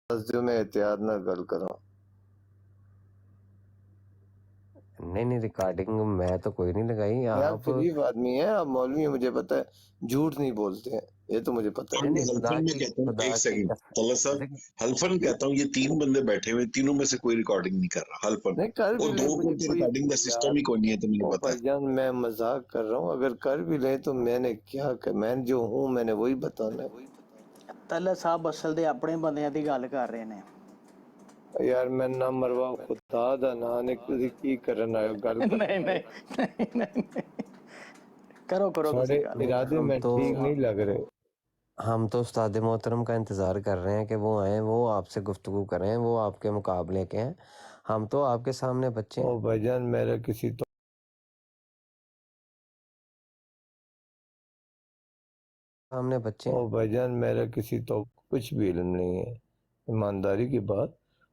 جو میں احتیاط نہ گل کروں. نہیں ریکارڈنگ میں تو کوئی نہیں لگائی. آپ شریف آدمی ہیں, آپ مولوی ہیں, مجھے پتا ہے جھوٹ نہیں بولتے ہیں, یہ تو مجھے پتا ہے. حلفن میں کہتا ہوں, ایک سیکنڈ طلعت صاحب, حلفن کہتا ہوں یہ تین بندے بیٹھے ہوئے, تینوں میں سے کوئی ریکارڈنگ نہیں کر رہا, حلفن. نہیں کر بھی اور لیں, دو مجھے کو کوئی ریکارڈنگ کا سسٹم ہی کوئی نہیں ہے, تو مجھے پتا بھائی ہے. جان میں مذاق کر رہا ہوں, اگر کر بھی لیں تو میں نے کیا کہ میں جو ہوں میں نے وہی بتانا ہے. طلعت صاحب اصل دے اپنے بندیاں دی گل کر رہے نے. یار میں نہ مروا خدا دا نا نے کی کرن آئے گل کر. نہیں کرو ساڑھے تسی گل. ارادے میں ٹھیک نہیں لگ رہے. ہم تو استاد محترم کا انتظار کر رہے ہیں کہ وہ آئیں, وہ آپ سے گفتگو کریں, وہ آپ کے مقابلے کے ہیں. ہم تو آپ کے سامنے بچے ہیں. او بھائی جان میرا کسی تو سامنے بچے ہیں. او بھائی جان میرا کسی تو کچھ بھی علم نہیں ہے, ایمانداری کی بات.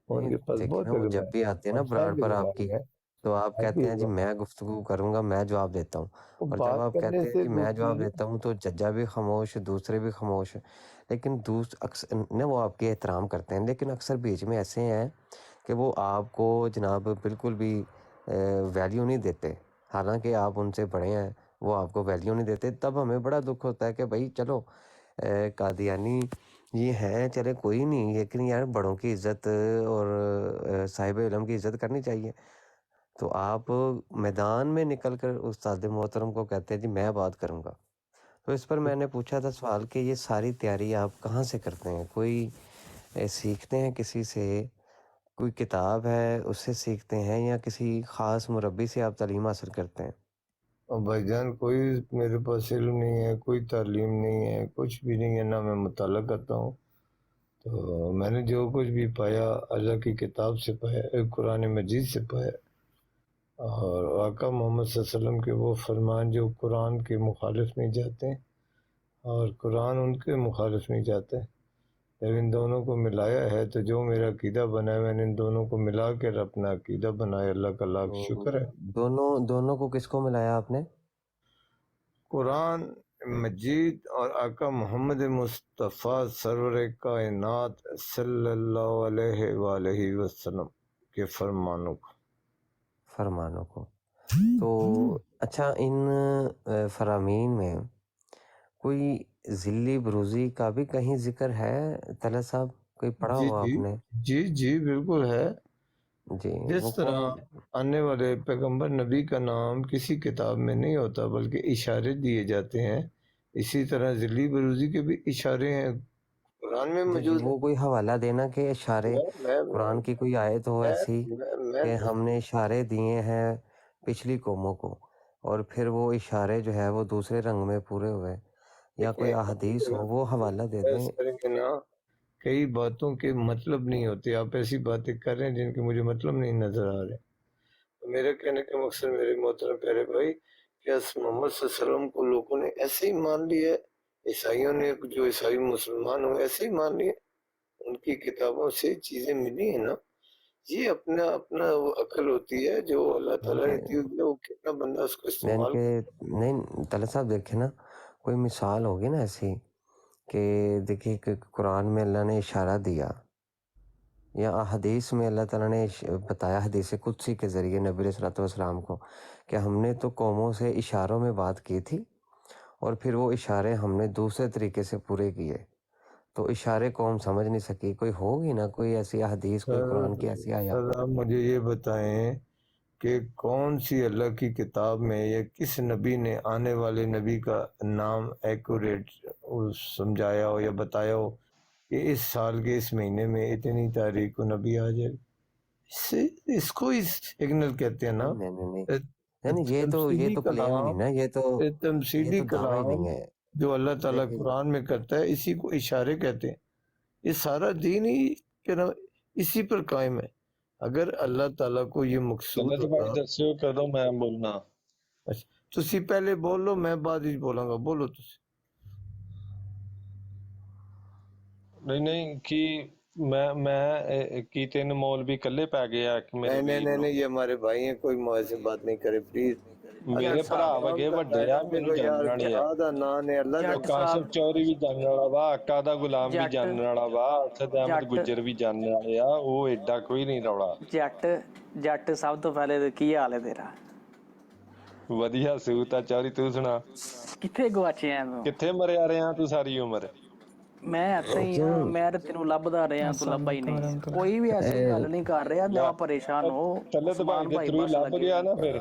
ان کے پاس دیکھیں بہت نا, وہ علم جب ہے, بھی آتے ہیں نا اور برانڈ صاحب پر علم آپ کی, والے ہیں. تو آپ کہتے ہیں جی میں گفتگو کروں گا, میں جواب دیتا ہوں. وہ اور جب بات آپ کرنے کہتے ہیں سے جی میں جواب دیتا ہوں, تو ججا بھی خاموش, دوسرے بھی خاموش. لیکن اکثر وہ آپ کے احترام کرتے ہیں, لیکن اکثر بیچ میں ایسے ہیں کہ وہ آپ کو جناب بالکل بھی ویلیو نہیں دیتے, حالانکہ آپ ان سے بڑے ہیں, وہ آپ کو ویلیو نہیں دیتے. تب ہمیں بڑا دکھ ہوتا ہے کہ بھائی چلو قادیانی یہ ہیں, چلے کوئی نہیں, لیکن یار بڑوں کی عزت اور صاحب علم کی عزت کرنی چاہیے. تو آپ میدان میں نکل کر استاد محترم کو کہتے ہیں جی میں بات کروں گا. تو اس پر میں نے پوچھا تھا سوال کہ یہ ساری تیاری آپ کہاں سے کرتے ہیں؟ کوئی سیکھتے ہیں کسی سے, کوئی کتاب ہے اس سے سیکھتے ہیں, یا کسی خاص مربی سے آپ تعلیم حاصل کرتے ہیں؟ بھائی جان کوئی میرے پاس علم نہیں ہے, کوئی تعلیم نہیں ہے, کچھ بھی نہیں ہے, نہ میں مطالعہ کرتا ہوں. تو میں نے جو کچھ بھی پایا اللہ کی کتاب سے پایا, قرآن مجید سے پایا, اور آقا محمد صلی اللہ علیہ وسلم کے وہ فرمان جو قرآن کے مخالف نہیں جاتے اور قرآن ان کے مخالف نہیں جاتے. جب ان دونوں کو ملایا ہے تو جو میرا عقیدہ بنا ہے, میں نے ان دونوں کو ملا کر اپنا عقیدہ بنایا. اللہ کا لاکھ شکر ہے. دونوں کو کس کو ملایا آپ نے؟ قرآن مجید اور آقا محمد مصطفیٰ سرور کائنات صلی اللہ علیہ وآلہ وسلم کے فرمانوں کو. تو اچھا, ان فرامین میں کوئی ذلی بروزی کا بھی کہیں ذکر ہے طلعت صاحب؟ کوئی پڑھا جی ہوا جی آپ نے؟ جی بالکل ہے. جی جس وہ طرح کون؟ آنے والے پیغمبر نبی کا نام کسی کتاب میں نہیں ہوتا بلکہ اشارے دیے جاتے ہیں, اسی طرح ذلی بروزی کے بھی اشارے ہیں قرآن میں جی موجود وہ کوئی حوالہ دینا کہ اشارے, ہیں. قرآن کی کوئی آیت ہو ایسی میں کہ ہم نے اشارے دیے ہیں پچھلی قوموں کو, اور پھر وہ اشارے جو ہے وہ دوسرے رنگ میں پورے ہوئے, یا کوئی احادیث ہو, وہ حوالہ دے دیں. کریں گے نا, کئی باتوں کے مطلب نہیں ہوتے. آپ ایسی باتیں کر رہے ہیں جن کے مجھے مطلب نہیں نظر آ رہے. میرے کہنے کا مقصد میرے محترم پیارے بھائی, کہ محمد صلی اللہ علیہ وسلم کو لوگوں نے ایسے ہی مان لیا ہے, عیسائیوں نے جو عیسائی مسلمان ہوں ایسے ہی مان لیے, ان کی کتابوں سے چیزیں ملی ہیں نا. یہ اپنا وہ عقل ہوتی ہے جو اللہ تعالیٰ نے دی ہوئی ہے, وہ کتنا بندہ اس کو استعمال نہیں طلعت صاحب دیکھیں نا, کوئی مثال ہوگی نا ایسی کہ دیکھیے کہ قرآن میں اللہ نے اشارہ دیا, یا حدیث میں اللہ تعالیٰ نے بتایا حدیث قدسی کے ذریعے نبی علیہ الصلوۃ والسلام کو کہ ہم نے تو قوموں سے اشاروں میں بات کی تھی, اور پھر وہ اشارے ہم نے دوسرے طریقے سے پورے کیے, تو اشارے قوم سمجھ نہیں سکی. کوئی ہوگی نا کوئی ایسی حدیث, کوئی قرآن کی ایسی آیات؟ سر آپ مجھے یہ بتائیں کہ کون سی اللہ کی کتاب میں یا کس نبی نے آنے والے نبی کا نام ایکوریٹ سمجھایا ہو یا بتایا ہو کہ اس سال کے اس مہینے میں اتنی تاریخ کو نبی آ جائے؟ اس کو سگنل کہتے ہیں نا. نہیں یہ تو کلیم نہیں نا, یہ تمثیلی تو دعویٰ ہی کلام نہیں ہے. جو اللہ تعالیٰ قرآن میں کرتا ہے, اسی کو اشارے کہتے ہیں. یہ سارا دین ہی اسی پر قائم ہے. اگر اللہ تعالیٰ کو یہ مقصود کرو میں بولنا. تسی پہلے بول لو, میں بعد ہی بولاں گا, بولو تسی. نہیں کہ میں کی تین مولوی کلے پہ گیا کہ میرے ویر نہیں یہ ہمارے بھائی ہیں, کوئی مجھ سے بات نہیں کرے پلیز. ਮੇਰੇ ਭਰਾ ਵਗੇ ਵੱਡੇ ਆ ਮੈਨੂੰ ਜਾਣਨ ਵਾਲੇ ਆ ਦਾ ਨਾਂ ਨੇ ਅੱਲਾ ਦਾ ਜੱਟ ਕਾਸ਼ਫ ਸਾਹਿਬ ਚੌਧਰੀ ਵੀ ਜਾਣਨ ਵਾਲਾ ਵਾ ਆਕਾ ਦਾ ਗੁਲਾਮ ਵੀ ਜੱਟ ਜਾਣਨ ਵਾਲਾ ਵਾ ਅਸਦ ਅਹਿਮਦ ਜੱਟ ਗੁੱਜਰ ਵੀ ਜਾਣਨ ਵਾਲੇ ਆ ਉਹ ਏਡਾ ਕੋਈ ਨਹੀਂ ਰੌਲਾ ਜੱਟ ਜੱਟ ਸਭ ਤੋਂ ਪਹਿਲੇ ਤੇ ਕੀ ਹਾਲ ਹੈ ਤੇਰਾ? ਵਧੀਆ ਸੂਤ ਆ ਚੌਧਰੀ ਤੂੰ ਸੁਣਾ ਕਿੱਥੇ ਗਵਾਚਿਆ ਤੂੰ? ਕਿੱਥੇ ਮਰਿਆ ਰਿਹਾ ਤੂੰ ਸਾਰੀ ਉਮਰ ਮੈਂ ਇੱਥੇ ਹੀ ਆ, ਮੈਂ ਤੇ ਤੈਨੂੰ ਲੱਭਦਾ ਰਿਹਾ, ਤੂੰ ਲੱਭਾ ਹੀ ਨਹੀਂ। ਕੋਈ ਵੀ ਐਸੀ ਗੱਲ ਨਹੀਂ ਕਰ ਰਿਹਾ, ਨਾ ਪਰੇਸ਼ਾਨ ਹੋ। ਤਲਤ ਭਾਈ ਦੇ ਥਰੂ ਲੱਭ ਗਿਆ ਨਾ ਫਿਰ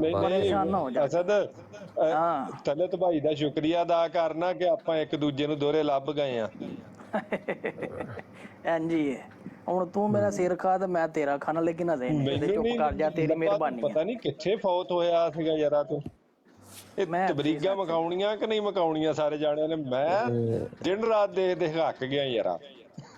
ਨਹੀਂ ਪਰੇਸ਼ਾਨ ਨਾ ਹੋ ਜਾ। ਅਸਦ ਹਾਂ ਤਲਤ ਭਾਈ ਦਾ ਸ਼ੁਕਰੀਆ ਅਦਾ ਕਰਨਾ ਕਿ ਆਪਾਂ ਇੱਕ ਦੂਜੇ ਨੂੰ ਦੋਹਰੇ ਲੱਭ ਗਏ ਆ ਇੰਜੀ ਹੈ। ਹੁਣ ਤੂੰ ਮੇਰਾ ਸਿਰ ਖਾ ਤੇ ਮੈਂ ਤੇਰਾ ਖਾਣਾ, ਲੇਕਿਨ ਅਜੇ ਨਹੀਂ। ਚੁੱਪ ਕਰ ਜਾ, ਤੇਰੀ ਮਿਹਰਬਾਨੀ ਪਤਾ ਨਹੀਂ ਕਿੱਥੇ ਫੌਤ ਹੋਇਆ ਸੀਗਾ ਯਾਰਾ ਤੂੰ ਇਹ ਮੈਂ ਤਬਰੀਗਾ ਮਕਾਉਣੀਆਂ ਕਿ ਨਹੀਂ ਮਕਾਉਣੀਆਂ ਸਾਰੇ ਜਾਣਿਆਂ ਨੇ ਮੈਂ ਦਿਨ ਰਾਤ ਦੇਖ ਹੱਕ ਗਿਆ ਯਾਰਾ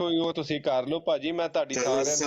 ਕੋਈ ਉਹ ਤੁਸੀਂ ਕਰ ਲਓ ਭਾਜੀ ਮੈਂ ਤੁਹਾਡੀ ਸਾਰਿਆਂ ਦੀ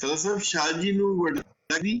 ਤਲਤ ਸਾਹਿਬ ਸ਼ਾਹ ਜੀ ਨੂੰ ਵੱਡਾ ਜੀ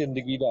ਜ਼ਿੰਦਗੀ ਦਾ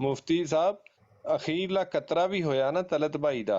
ਮੁਫਤੀ ਸਾਹਿਬ ਅਖੀਰਲਾ ਕਤਰਾ ਵੀ ਹੋਇਆ ਨਾ ਤਲਤ ਭਾਈ ਦਾ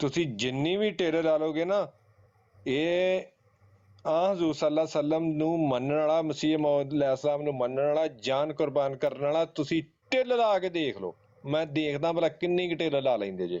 ਤੁਸੀਂ ਜਿੰਨੀ ਵੀ ਢੇਰ ਲਾ ਲੋਗੇ ਨਾ ਇਹ ਹਜ਼ੂਰ ਸੱਲੱਲਾਹੁ ਅਲੈਹਿ ਵਸੱਲਮ ਨੂੰ ਮੰਨਣ ਵਾਲਾ, ਮਸੀਹ ਮੌਦ ਅਲੈਹਿਸਲਾਮ ਨੂੰ ਮੰਨਣ ਵਾਲਾ, ਜਾਨ ਕੁਰਬਾਨ ਕਰਨ ਵਾਲਾ, ਤੁਸੀਂ ਢਿੱਲ ਲਾ ਕੇ ਦੇਖ ਲਓ। ਮੈਂ ਦੇਖਦਾ ਭਲਾ ਕਿੰਨੀ ਕੁ ਢਿੱਲ ਲਾ ਲੈਂਦੇ ਜੇ।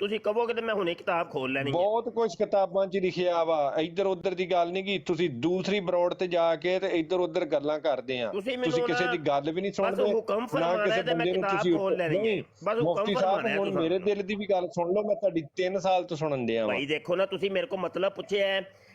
ਤੁਸੀਂ ਕਹੋਗੇ ਤੇ ਮੈਂ ਹੁਣੇ ਕਿਤਾਬ ਖੋਲ ਲੈਣੀ ਹੈ। ਬਹੁਤ ਕੁਝ ਕਿਤਾਬਾਂ 'ਚ ਲਿਖਿਆ ਵਾ, ਇੱਧਰ ਉੱਧਰ ਦੀ ਗੱਲ ਨਹੀਂ ਕੀ। ਤੁਸੀਂ ਦੂਸਰੀ ਬਰੋਡ ਤੇ ਜਾ ਕੇ ਤੇ ਇੱਧਰ ਉੱਧਰ ਗੱਲਾਂ ਕਰਦੇ ਆ। ਤੁਸੀਂ ਤੁਸੀਂ ਮੈਨੂੰ ਕਿਸੇ ਨਾ ਦੀ ਗੱਲ ਵੀ ਨਹੀਂ ਬਸ ਸੁਣਦੇ, ਹੁਕਮ ਨਾ ਫਰਮਾਣਾ ਕਿਸੇ ਹੈ ਤੇ ਮੈਂ ਬੰਦੇ ਨੂੰ ਕਿਤਾਬ ਤੁਸੀਂ ਖੋਲ ਲੈਣੀ ਹੈ। ਨਹੀਂ। ਬਸ ਹੁਕਮ ਮੁਫਤੀ ਸਾਹਿਬ ਫਰਮਾਣਾ ਹੈ ਹੁਣ ਤੁਸੀਂ। ਮੇਰੇ ਦਿਲ ਦੀ ਵੀ ਗੱਲ ਸੁਣ ਲਓ, ਮੈਂ ਤੁਹਾਡੀ 3 ਸਾਲ ਤੋਂ ਸੁਣਨ ਡਿਆ ਵਾਂ। ਭਾਈ ਦੇਖੋ ਨਾ, ਤੁਸੀਂ ਮੇਰੇ ਕੋਲ ਮਤਲਬ ਪੁੱਛਿਆ ਹੈ ਕਿ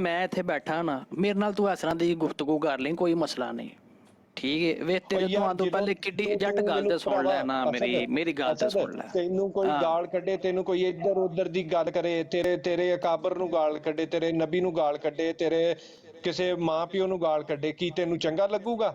ਮੈਂ ਇੱਥੇ ਬੈਠਾ ਨਾ ਮੇਰੇ ਨਾਲ ਤੂੰ ਇਸ ਤਰ੍ਹਾਂ ਦੀ ਗੁਫ਼ਤਗੂ ਕਰ ਲਈ ਕੋਈ ਮਸਲਾ ਨਹੀਂ ਠੀਕ ਹੈ ਵੇ ਤੇਰੇ ਤੋਂ ਆਉਣ ਤੋਂ ਪਹਿਲੇ ਕਿੱਡੀ ਜੱਟ ਗੱਲ ਤੇ ਸੁਣ ਲੈ ਨਾ ਮੇਰੀ ਗੱਲ ਤੇ ਸੁਣ ਲੈ ਤੈਨੂੰ ਕੋਈ ਗਾਲ ਕੱਢੇ ਤੈਨੂੰ ਕੋਈ ਇੱਧਰ ਉੱਧਰ ਦੀ ਗੱਲ ਕਰੇ ਤੇਰੇ ਅਕਾਬਰ ਨੂੰ ਗਾਲ ਕੱਢੇ ਤੇਰੇ ਨਬੀ ਨੂੰ ਗਾਲ ਕੱਢੇ ਤੇਰੇ ਕਿਸੇ ਮਾਂ ਪਿਓ ਨੂੰ ਗਾਲ ਕੱਢੇ ਕੀ ਤੈਨੂੰ ਚੰਗਾ ਲੱਗੂਗਾ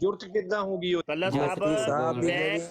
ਜੁਰਤ ਕਿੱਦਾਂ ਹੋ ਗਈ ਕੱਲਾ ਮੁਫਤੀ ਸਾਹਿਬ ਸਾਹਿਬ ਦੀ ਮੈਂ ਜਿਹੜੀ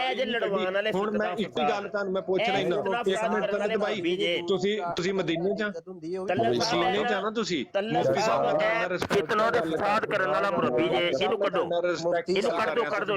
ਇਹ ਜੇ ਲੜਵਾਨ ਵਾਲੇ ਹੁਣ ਮੈਂ ਇੱਕ ਹੀ ਗੱਲ ਤੁਹਾਨੂੰ ਮੈਂ ਪੁੱਛ ਲੈਣਾ ਇੱਕ ਮਿੰਟ ਤਲਤ ਭਾਈ ਤੁਸੀਂ ਮਦੀਨੇ ਚ ਮਦੀਨੇ ਚ ਨਾ ਤੁਸੀਂ ਮੁਫਤੀ ਸਾਹਿਬ ਦਾ ਮੈਂ ਰਿਸਪੈਕਟ ਕਿਤਨਾ ਦੇ ਫਸਾਦ ਕਰਨ ਵਾਲਾ ਮੁਰੱਬੀ ਜੇ ਇਹਨੂੰ ਕੱਢੋ ਇਹਨੂੰ ਕੱਢ ਦੋ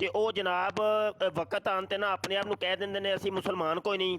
ਤੇ ਉਹ ਜਨਾਬ ਵਕਤ ਆਉਣ ਤੇ ਨਾ ਆਪਣੇ ਆਪ ਨੂੰ ਕਹਿ ਦਿੰਦੇ ਨੇ ਅਸੀਂ ਮੁਸਲਮਾਨ ਕੋਈ ਨਹੀਂ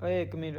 ਓਏ ਇੱਕ ਮਿੰਟ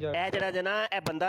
ਜੱਟ ਇਹ ਜਿਹੜਾ ਜਨਾ ਇਹ ਬੰਦਾ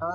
ਹਾਂ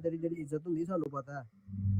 ਤੇਰੀ ਜਿਹੜੀ ਇੱਜ਼ਤ ਹੁੰਦੀ ਸਾਨੂੰ ਪਤਾ ਹੈ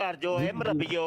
ਕਰ ਜੋ ਹੈ ਮਰਬੀਓ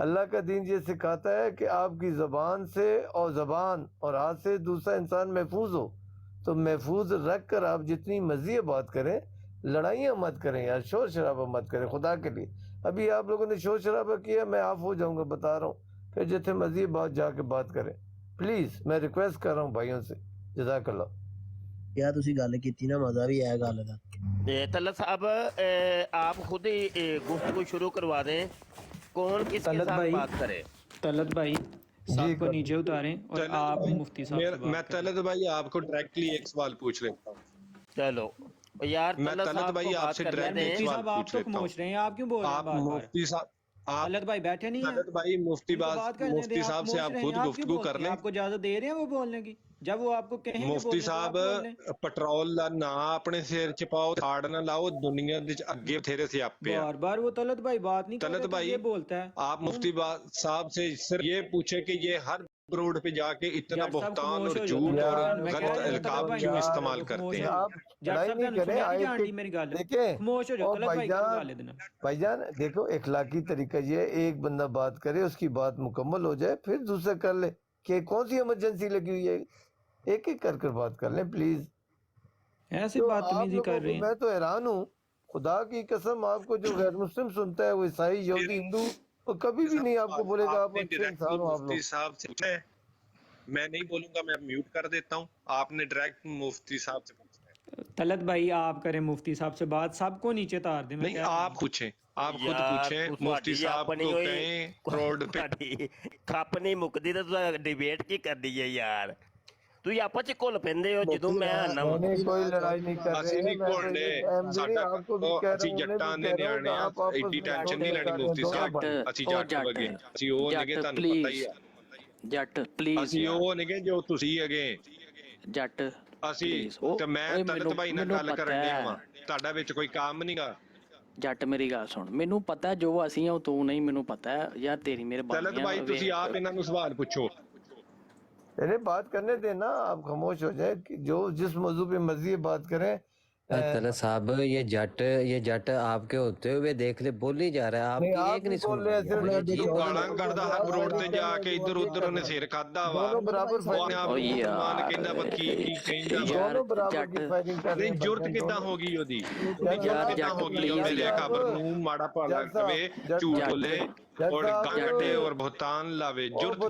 اللہ کا دین یہ سکھاتا ہے کہ آپ کی زبان سے اور زبان اور ہاتھ سے دوسرا انسان محفوظ ہو، تو محفوظ رکھ کر آپ جتنی مرضی بات کریں، لڑائیاں مت کریں یار، شور شرابہ مت کریں خدا کے لیے۔ ابھی آپ لوگوں نے شور شرابہ کیا، میں آف ہو جاؤں گا، بتا رہا ہوں، پھر جتنے مرضی بات جا کے بات کریں پلیز، میں ریکویسٹ کر رہا ہوں بھائیوں سے، جزاک اللہ۔ کیا تسی گل کیتی نا، مزہ بھی آیا گل دا۔ طلعت صاحب آپ خود ہی گفتگو شروع کروا دیں، کون کس کے ساتھ بات کرے؟ طلعت بھائی سب کو نیچے اتاریں اور آپ مفتی صاحب سے میں طلعت بھائی آپ کو ڈائریکٹلی ایک سوال پوچھ لیتا ہوں۔ چلو یار میں طلعت بھائی آپ سے ڈائریکٹلی ایک سوال پوچھ لیتا ہوں۔ خاموش رہے ہیں، آپ کیوں بول رہے ہیں آپ بار بار؟ مفتی صاحب، طلعت بھائی بیٹھے نہیں ہیں، طلعت بھائی مفتی صاحب سے آپ خود گفتگو کر لیں۔ آپ کو اجازت دے رہے ہیں وہ بولنے کی؟ جب وہ آپ کو کہیں گے مفتی صاحب پٹرول دا نا اپنے سر چ پاؤ، تھاڑ نہ لاؤ، دنیا دے اگے بتھیرے سے آپ پہ بار بار وہ طلعت بھائی بات نہیں طلعت بھائی یہ بولتا ہے۔ آپ مفتی صاحب سے صرف یہ پوچھے کہ یہ ہر روڈ پہ جا کے اتنا بہتان اور جھوٹ اور غلط القاب کیوں استعمال کرتے ہیں؟ بھائی جان دیکھو، اخلاقی طریقہ یہ ہے، ایک بندہ بات کرے، اس کی بات مکمل ہو جائے، پھر دوسرا کر لے، کہ کون سی ایمرجنسی لگی ہوئی ہے، ایک ایک کر کر بات کر لیں پلیز۔ ایسی بدتمیزی کر رہے ہیں۔ میں تو حیران ہوں، خدا کی قسم، آپ کو جو غیر مسلم سنتا ہے، وہ عیسائی، یہودی، ہندو، وہ کبھی بھی نہیں آپ کو بولے گا آپ اچھے انسان ہو۔ آپ مفتی صاحب سے میں نہیں بولوں گا، میں میوٹ کر دیتا ہوں، آپ نے ڈائریکٹ مفتی صاحب سے پوچھنا ہے۔ طلعت بھائی آپ کریں مفتی صاحب سے بات، سب کو نیچے تار دیں۔ نہیں آپ پوچھیں، آپ خود پوچھیں، مفتی صاحب کو کہیں روڈ پہ کھپ نہیں مکدی تو ڈیبیٹ کی کرنی ہے یار، تو آپس چ گھل پیندے ہو جدوں میں آنا وا۔ کوئی لڑائی نہیں کر ਅਸੀਂ ਨਹੀਂ ਘੋਲਦੇ ਸਾਡਾ ਅਸੀਂ ਜੱਟਾਂ ਦੇ ਨਿਆਣੇ ਆ, ਐਡੀ ਟੈਨਸ਼ਨ ਨਹੀਂ ਲੈਣੀ ਮੁਫਤੀ ਸਾਹਿਬ, ਅਸੀਂ ਜੱਟ ਵਗੇ, ਅਸੀਂ ਉਹ ਨੇਗੇ, ਤੁਹਾਨੂੰ ਪਤਾ ਹੀ ਆ ਜੱਟ ਪਲੀਜ਼, ਅਸੀਂ ਉਹ ਨੇਗੇ ਜੋ ਤੁਸੀਂ ਹੈਗੇ ਜੱਟ ਅਸੀਂ। ਤੇ ਮੈਂ ਤਲਤ ਭਾਈ ਨਾਲ ਗੱਲ ਕਰਨ ਡਿਆ ਵਾਂ, ਤੁਹਾਡਾ ਵਿੱਚ ਕੋਈ ਕੰਮ ਨਹੀਂਗਾ। ਜੱਟ ਮੇਰੀ ਗੱਲ ਸੁਣ, ਮੈਨੂੰ ਪਤਾ ਜੋ ਅਸੀਂ ਆ ਤੂੰ ਨਹੀਂ, ਮੈਨੂੰ ਪਤਾ ਹੈ ਯਾਰ, ਤੇਰੀ ਮਿਹਰਬਾਨੀ। ਤਲਤ ਭਾਈ ਤੁਸੀਂ ਆਪ ਇਹਨਾਂ ਨੂੰ ਸਵਾਲ ਪੁੱਛੋ। ارے بات کرنے دینا، آپ خاموش ہو جائے، جو جس موضوع پہ مرضی بات کریں۔ طلعت صاحب یہ جٹ آپ کے ہوتے ہوئے دیکھ لے، بول نہیں جا رہا ہے، آپ کی ایک نہیں سن رہے۔ ਗਾਲਾਂ ਕੱਢਦਾ ਹਰ ਰੋਡ ਤੇ ਜਾ ਕੇ, ਇੱਧਰ ਉੱਧਰ ਉਹਨੇ ਸਿਰ ਖਾਦਾ ਵਾ, ਉਹਨੇ ਆਪ ਮੁਸਲਮਾਨ ਕਹਿੰਦਾ ਵਾ, ਕੀ ਕਹਿੰਦਾ ਨਹੀਂ, ਜੁਰਤ ਕਿੱਦਾਂ ਹੋ ਗਈ ਉਹਦੀ, ਜੁਰਤ ਕਿੱਦਾਂ ਹੋ ਗਈ ਉਹ ਮੇਰੇ ਖਬਰ ਨੂੰ ਮਾੜਾ ਭਾਲਾ ਕਵੇ, ਝੂਠ ਬੋਲੇ اور گانٹے اور بہتان لاوے، جرت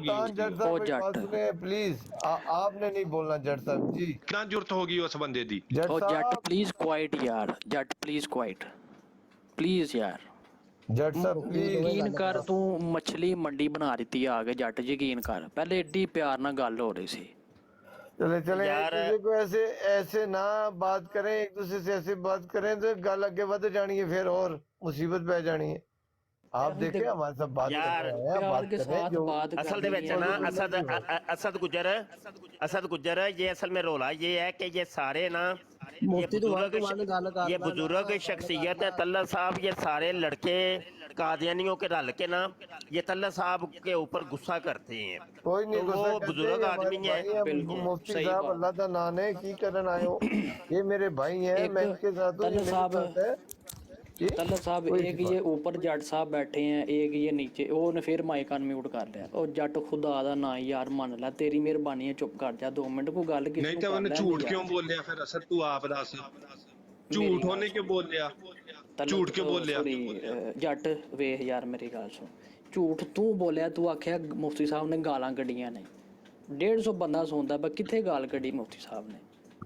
پلیز آپ نے نہیں بولنا جٹ صاحب جی، کتنا جرت ہوگی اس بندے دی؟ جٹ پلیز کوائٹ یار، جٹ پلیز کوائٹ پلیز یار، جٹ صاحب یقین کر، تو مچھلی منڈی بنا دیتی آ کے، جٹ یقین کر، پہلے ایڈی پیار نہ گل ہو رہی سی۔ چلے ایک دوسرے کو ایسے نہ بات کریں، ایک دوسرے سے ایسے بات کریں تو گل اگے ود جانی ہے، پھر اور مصیبت پہ جانی ہے۔ آپ دیکھیں ہمارے ساتھ بات اصل دے وچ نا اسد گجر یہ اصل میں رولا یہ ہے کہ یہ سارے نا یہ بزرگ شخصیت ہے، طلعت صاحب یہ سارے لڑکے قادیانیوں کے رل کے نا یہ طلعت صاحب کے اوپر غصہ کرتے ہیں۔ کوئی نہیں، وہ بزرگ آدمی ہیں، مفتی صاحب اللہ کا نام ہے، کی کرن آئے ہو، یہ میرے بھائی ہیں، میں ان کے ساتھ ہوں۔ طلعت صاحب ایک یہ اوپر جٹ صاحب بیٹھے ہیں، ایک یہ نیچے، وہ نے پھر مائک ان میوٹ کر لیا۔ اور جٹ خدا دا نا یار من لا، تیری مہربانی ہے، چپ کر جا 2 منٹ، کو گل کسی نہیں تو انہیں جھوٹ کیوں بول لیا پھر؟ اصل تو آپ دس، جھوٹ ہونے کیوں بول لیا؟ جھوٹ کیوں بول لیا؟ جٹ ویخ یار میری گل سن، جھوٹ تو بولیا، تو آکھیا مفتی صاحب نے گالاں کڈیاں نے، 150 بندہ سوندا پا، کتھے گال کڈی مفتی صاحب نے؟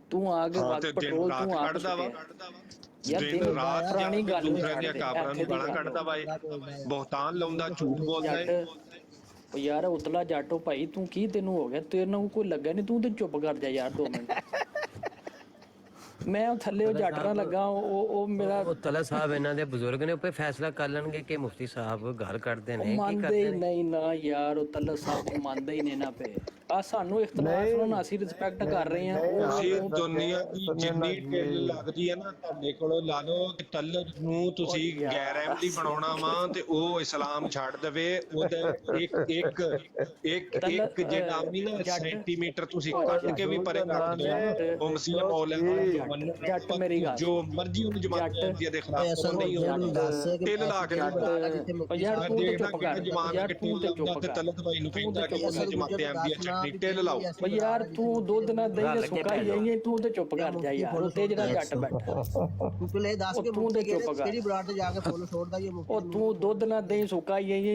تو آ کے پٹرول تو آپ دن رات پرانی گل دوسرے دے کافراں نوں گالاں کڈدا وا، بہتان لاوندا، جھوٹ بولدا ہے۔ یار اتلا جٹ ہو بھائی، تو کی تینوں ہو گیا؟ تینوں کوئی لگا نہیں، تو چپ کر جا یار 2 منٹ۔ میں تھلے جٹ نہ لگا، او میرا طلعت صاحب انہاں دے بزرگ نے اوپر فیصلہ کر لین گے کہ مفتی صاحب گھر کڈدے نے، کی ماندے کردے ہی نہیں نا یار، طلعت صاحب ماندے ہی نہیں نا پہ آ سانو اختلاف نہ، اسی رسپیکٹ کر رہے ہیں۔ اسی دنیا دی جنی ٹل لگدی ہے نا تہاڈے کولوں، لا لو کہ طلعت نوں تسی غیر احمدی بناونا وا تے او اسلام چھڈ دے، او تے ایک جڑا بھی نا سینٹی میٹر تسی کٹ کے بھی پرے کر دو، او مسیح مولا ਜੱਟ ਮੇਰੀ ਗੱਲ ਜੋ ਮਰਜ਼ੀ ਉਹਨੂੰ ਜਮਾਤ ਅਹਿਮਦੀਆ ਦੇ ਖਿਲਾਫ ਅਸਲ ਵਿੱਚ ਉਹਨੂੰ ਦੱਸ ਕਿ ਤਿਲ ਲਾ ਕੇ ਯਾਰ ਤੂੰ ਤੇ ਚੁੱਪ ਕਰ ਜਵਾਨ ਯਾਰ ਤੂੰ ਤੇ ਚੁੱਪ ਕਰ ਤਲਤ ਭਾਈ ਨੂੰ ਕਹਿੰਦਾ ਕਿ ਉਹਨੇ ਜਮਾਤ ਅਹਿਮਦੀਆ ਚੱਕਣੀ ਤਿਲ ਲਾਓ ਓ ਯਾਰ ਤੂੰ ਦੁੱਧ ਨਾਲ ਦਹੀਂ ਦੇ ਸੁਕਾਈ ਜਾਈਏ ਤੂੰ ਤੇ ਚੁੱਪ ਕਰ ਜਾ ਯਾਰ ਉੱਤੇ ਜਿਹੜਾ ਜੱਟ ਬੈਠਾ ਤੂੰ ਪਹਿਲੇ ਦੱਸ ਕੇ ਤੂੰ ਤੇ ਚੁੱਪ ਕਰ ਕਿਹੜੀ ਬਰਾੜ ਤੇ ਜਾ ਕੇ ਫੁੱਲ ਛੋੜਦਾ ਇਹ ਮੁਫਤੀ ਉਹ ਤੂੰ ਦੁੱਧ ਨਾਲ ਦਹੀਂ ਸੁਕਾਈ ਜਾਈਏ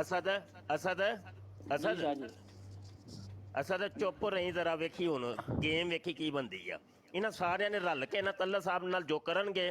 ਅਸਦ ਅਸਦ ਅਸਦ ਅਸਦ ਚੁੱਪ ਰਹੀ ਜ਼ਰਾ ਵੇਖੀ ਹੁਣ ਗੇਮ ਵੇਖੀ ਕੀ ਬੰਦੀ ਆ ਇਹਨਾਂ ਸਾਰਿਆਂ ਨੇ ਰਲ ਕੇ ਨਾ ਤੱਲਾ ਸਾਹਿਬ ਨਾਲ ਜੋ ਕਰਨਗੇ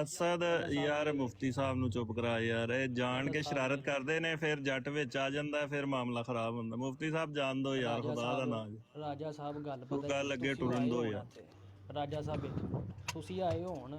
ਅਸਦ ਯਾਰ ਮੁਫਤੀ ਸਾਹਿਬ ਨੂੰ ਚੁੱਪ ਕਰਾ ਯਾਰ, ਇਹ ਜਾਣ ਕੇ ਸ਼ਰਾਰਤ ਕਰਦੇ ਨੇ, ਫਿਰ ਜੱਟ ਵਿੱਚ ਆ ਜਾਂਦਾ, ਫਿਰ ਮਾਮਲਾ ਖਰਾਬ ਹੁੰਦਾ। ਮੁਫਤੀ ਸਾਹਿਬ ਜਾਣ ਦੋ ਯਾਰ, ਖੁਦਾ ਦਾ ਨਾਮ। ਰਾਜਾ ਸਾਹਿਬ ਗੱਲ ਤੂੰ ਗੱਲ ਅੱਗੇ ਟੁਰਨ ਦੋ ਯਾਰ। ਰਾਜਾ ਸਾਹਿਬ ਤੁਸੀਂ ਆਏ ਹੋ ਹੁਣ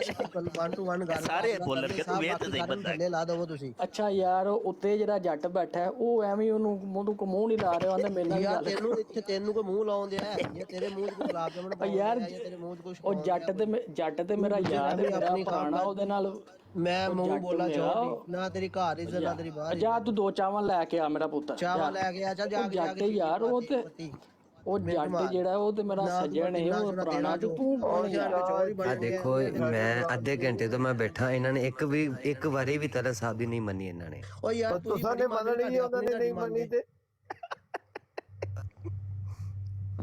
ਕਿ ਕੱਲ 1 to 1 ਗੱਲ ਸਾਰੇ ਬੋਲਣ ਕੇ ਤੂੰ ਵੇਖ ਤੇ ਬੰਦਾ ਥੱਲੇ ਲਾ ਦਵੋ ਤੁਸੀਂ। ਅੱਛਾ ਯਾਰ ਉੱਤੇ ਜਿਹੜਾ ਜੱਟ ਬੈਠਾ ਹੈ, ਉਹ ਐਵੇਂ ਹੀ ਉਹਨੂੰ ਮੂੰਹ ਨਹੀਂ ਲਾ ਰਿਹਾ, ਉਹਨੇ ਮੇਰੇ ਨਾਲ ਯਾਰ ਗੱਲ ਤੈਨੂੰ ਇੱਥੇ ਤੈਨੂੰ ਕੋ ਮੂੰਹ ਲਾਉਂਦੇ ਆ ਜੇ ਤੇਰੇ ਮੂੰਹ 'ਚ ਕੋਈ ਗੁਲਾਬ ਜਾਮਣ ਪਾਉਂਦੇ ਯਾਰ, ਆ ਜਾਂ ਤੇਰੇ ਮੂੰਹ 'ਚ ਕੁਝ ਉਹ ਜੱਟ ਤੇ ਮੇਰਾ ਯਾਰ ਹੈ, ਮੇਰਾ ਪੁਰਾਣਾ, ਉਹਦੇ ਨਾਲ ਮੈਂ ਉਹ ਮੂੰਹ ਜੱਟ ਬੋਲਾ ਮੇਰਾ, ਚਾਹੁੰਦੀ ਨਾ ਤੇਰੀ ਘਰ ਇੱਜ਼ਤ ਨਾ ਤੇਰੀ ਬਾਹਰ ਜਾ ਤੂੰ 2 ਚਾਵਲ ਲੈ ਕੇ ਆ ਮੇਰਾ ਪੁੱਤ ਚਾਵਲ ਲੈ ਕੇ ਆ ਚੱਲ ਜਾ ਉਹ ਕੇ ਜੱਟ ਯਾਰ ਉਹ ਤੇ ਉਹ ਜੱਟ ਜਿਹੜਾ ਉਹ ਤੇ ਮੇਰਾ ਸੱਜਣ ਹੈ, ਉਹ ਪੁਰਾਣਾ ਤੇ ਤੂੰ ਕੌਣ ਯਾਰ? ਆ ਦੇਖੋ ਮੈਂ ਅੱਧੇ ਘੰਟੇ ਤੋਂ ਮੈਂ ਬੈਠਾ, ਇਹਨਾਂ ਨੇ ਇੱਕ ਵਾਰੀ ਵੀ ਤਲਤ ਸਾਹਿਬ ਦੀ ਨਹੀਂ ਮੰਨੀ ਇਹਨਾਂ ਨੇ। ਓ ਯਾਰ ਤੁਸੀਂ ਨੇ ਮੰਨਣੀ ਹੈ, ਉਹਨਾਂ ਨੇ ਨਹੀਂ ਮੰਨੀ ਤੇ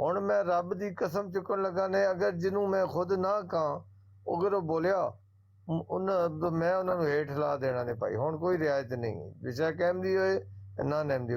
ਹੁਣ ਮੈਂ ਰੱਬ ਦੀ ਕਸਮ ਚੁੱਕਣ ਲੱਗਾ ਨੇ, ਅਗਰ ਜਿਹਨੂੰ ਮੈਂ ਖੁਦ ਨਾ ਕਹਾਂ, ਅਗਰ ਉਹ ਬੋਲਿਆ ਮੈਂ ਉਹਨਾਂ ਨੂੰ ਹੇਠ ਲਾ ਦੇਣਾ ਨੇ ਭਾਈ। ਹੁਣ ਕੋਈ ਰਿਆਇਤ ਨਹੀਂ, ਬੇਸ਼ੱਕ ਅਹਿਮਦੀ ਹੋਏ ਨਾ ਅਹਿਮਦੀ,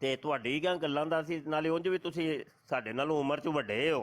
ਤੇ ਤੁਹਾਡੀ ਕਿਆ ਗੱਲਾਂ ਦਾ ਸੀ, ਨਾਲੇ ਉਂਝ ਵੀ ਤੁਸੀਂ ਸਾਡੇ ਨਾਲੋਂ ਉਮਰ 'ਚ ਵੱਡੇ ਹੋ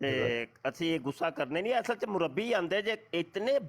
ਤੇ ਅਸੀਂ ਗੁੱਸਾ ਕਰਨੇ ਨਹੀਂ, ਅਸਲ 'ਚ ਮੁਰੱਬੀ ਆਂਦੇ ਜੇ ਇਤਨੇ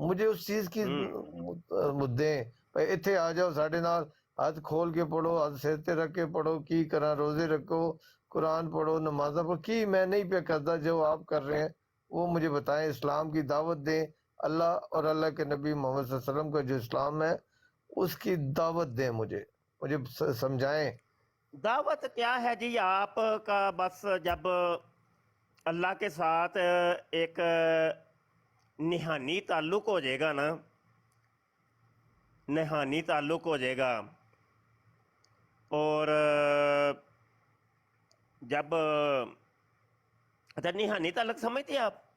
مجھے اس چیز کی دیں اتنے آ جاؤ ساڑھے نال ہاتھ کھول کے پڑھو ہاتھ سر تے رکھ کے پڑھو کی کرا روزے رکھو قرآن پڑھو نمازہ پڑھو کی میں نہیں پہ کرتا جو آپ کر رہے ہیں وہ مجھے بتائیں اسلام کی دعوت دیں اللہ اور اللہ کے نبی محمد صلی اللہ علیہ وسلم کا جو اسلام ہے اس کی دعوت دیں مجھے سمجھائیں دعوت کیا ہے جی آپ کا بس جب اللہ کے ساتھ ایک نہانی تعلق ہو جائے گا نا نہانی تعلق ہو جائے گا اور جب اچھا نہانی تعلق سمجھتے ہیں آپ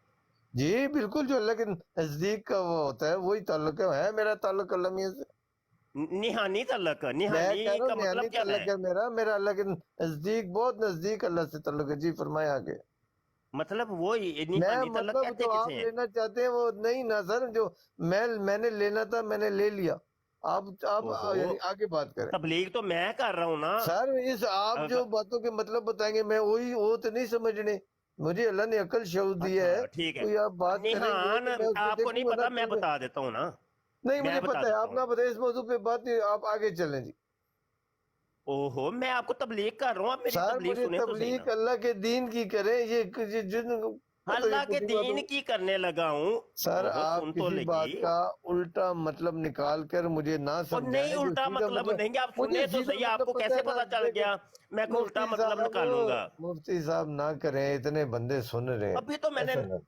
جی بالکل جو اللہ کے نزدیک کا وہ ہوتا ہے وہی تعلق ہے میرا تعلق اللہ میاں سے نہانی تعلق میں نہانی کہہ رہا کا ہوں مطلب نہانی کیا تعلق ہے میرا اللہ کے نزدیک بہت نزدیک اللہ سے تعلق ہے جی فرمائیں آگے مطلب وہی میں نہانی تعلق مطلب کہتے جو آپ کسے ہیں لینا چاہتے ہیں وہ نہیں نا سر جو میں نے لینا تھا میں نے لے لیا آپ یعنی آگے بات کریں تبلیغ تو میں کر رہا ہوں نا سر آپ جو باتوں کے مطلب بتائیں گے میں وہی وہ تو نہیں سمجھنے مجھے اللہ نے عقل شعور دیا ہے ٹھیک ہے کوئی آپ بات کریں گے نہان تو میں اس آپ کو نہیں دیکھوں گا پتا نا میں تو بتا دیتا ہوں نا نہیں میں مجھے بتا پتا ہے دیتا آپ ہوں نہ بتائیں اس موضوع پہ بات نہیں آپ آگے چلیں جی اوہو میں آپ کو تبلیغ کر رہا ہوں آپ میری سر تبلیغ مجھے سنیں تو صحیح تبلیغ نا اللہ کے دین کی کریں یہ جن اللہ کے دین کی کرنے لگا ہوں سر اوہو آپ سن تو کسی بات لگی کا الٹا مطلب نکال کر مجھے نہ اور سمجھائیں نہیں جو الٹا سیدھا مطلب نہیں آپ مجھے سنیں تو سیدھا صحیح آپ مطلب کو پتہ کیسے ہے نا پتا چل دیکھیں گیا میں کوئی الٹا مفتی مطلب صاحب نکالوں گا مفتی صاحب نہ کریں اتنے بندے سن رہے ہیں ابھی تو میں نے ایسا نہ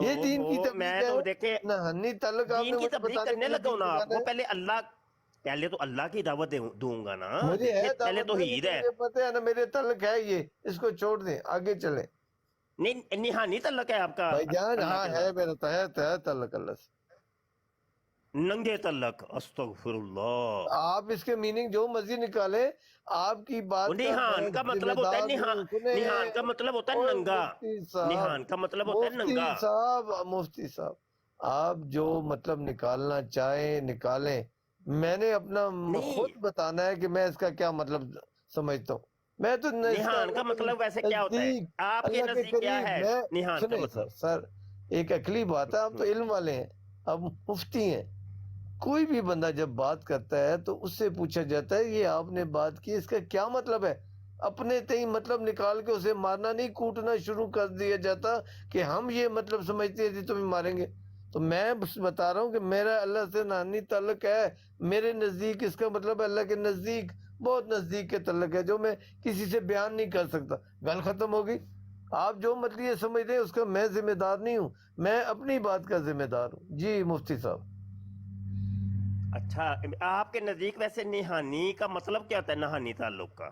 یہ دین کی اوہو میں تبلیغ تو ہے دیکھیں نہانی تعلق آپ دین نے کی مجھے تبلیغ بتانے کرنے کے لیے لگا ہوں دین نا آپ بتانا کو پہلے تو اللہ کی دعوت دوں گا نا ہے مجھے دیکھیں ہے پہلے دعوت تو دینی ہید تو ہے مجھے پتہ ہے نا میرے تعلق ہے یہ اس کو چھوڑ دیں آگے چلیں نہیں نہانی تعلق ہے آپ کا بھائی جان اللہ ہاں کے ہے ساتھ میرا تعلق اللہ سے ننگے تعلق استغفر اللہ آپ اس کے میننگ جو مرضی نکالیں آپ کی بات کا نہان میں کا ذمہ مطلب ہوتا ہے دار ہوں سنیں نہان کا مطلب ہوتا ہے اوے ننگا نہان کا مطلب ہوتا ہے ننگا مفتی صاحب آپ جو مطلب نکالنا چاہیں نکالیں میں نے اپنا نہیں خود بتانا ہے کہ میں اس کا کیا مطلب سمجھتا ہوں میں تو اس کا نہان کا مطلب ویسے کیا ہوتا ہے نزدیک آپ کے اللہ کے نزدیک کیا قریب ہے میں نہان کا سنیں مطلب سر ایک عقلی بات ہے آپ تو علم والے ہیں آپ مفتی ہیں کوئی بھی بندہ جب بات کرتا ہے تو اس سے پوچھا جاتا ہے یہ آپ نے بات کی اس کا کیا مطلب ہے اپنے تئیں مطلب نکال کے اسے مارنا نہیں کوٹنا شروع کر دیا جاتا کہ ہم یہ مطلب سمجھتے ہیں تمہیں ماریں گے تو میں بس بتا رہا ہوں کہ میرا اللہ سے نہانی تعلق ہے میرے نزدیک اس کا مطلب ہے اللہ کے نزدیک بہت نزدیک کے تعلق ہے جو میں کسی سے بیان نہیں کر سکتا گل ختم ہوگی آپ جو مطلب یہ سمجھ رہے ہیں اس کا میں ذمہ دار نہیں ہوں میں اپنی بات کا ذمہ دار ہوں جی مفتی صاحب اچھا آپ کے نزدیک ویسے نہانی کا مطلب کیا ہوتا ہے نہانی تعلق کا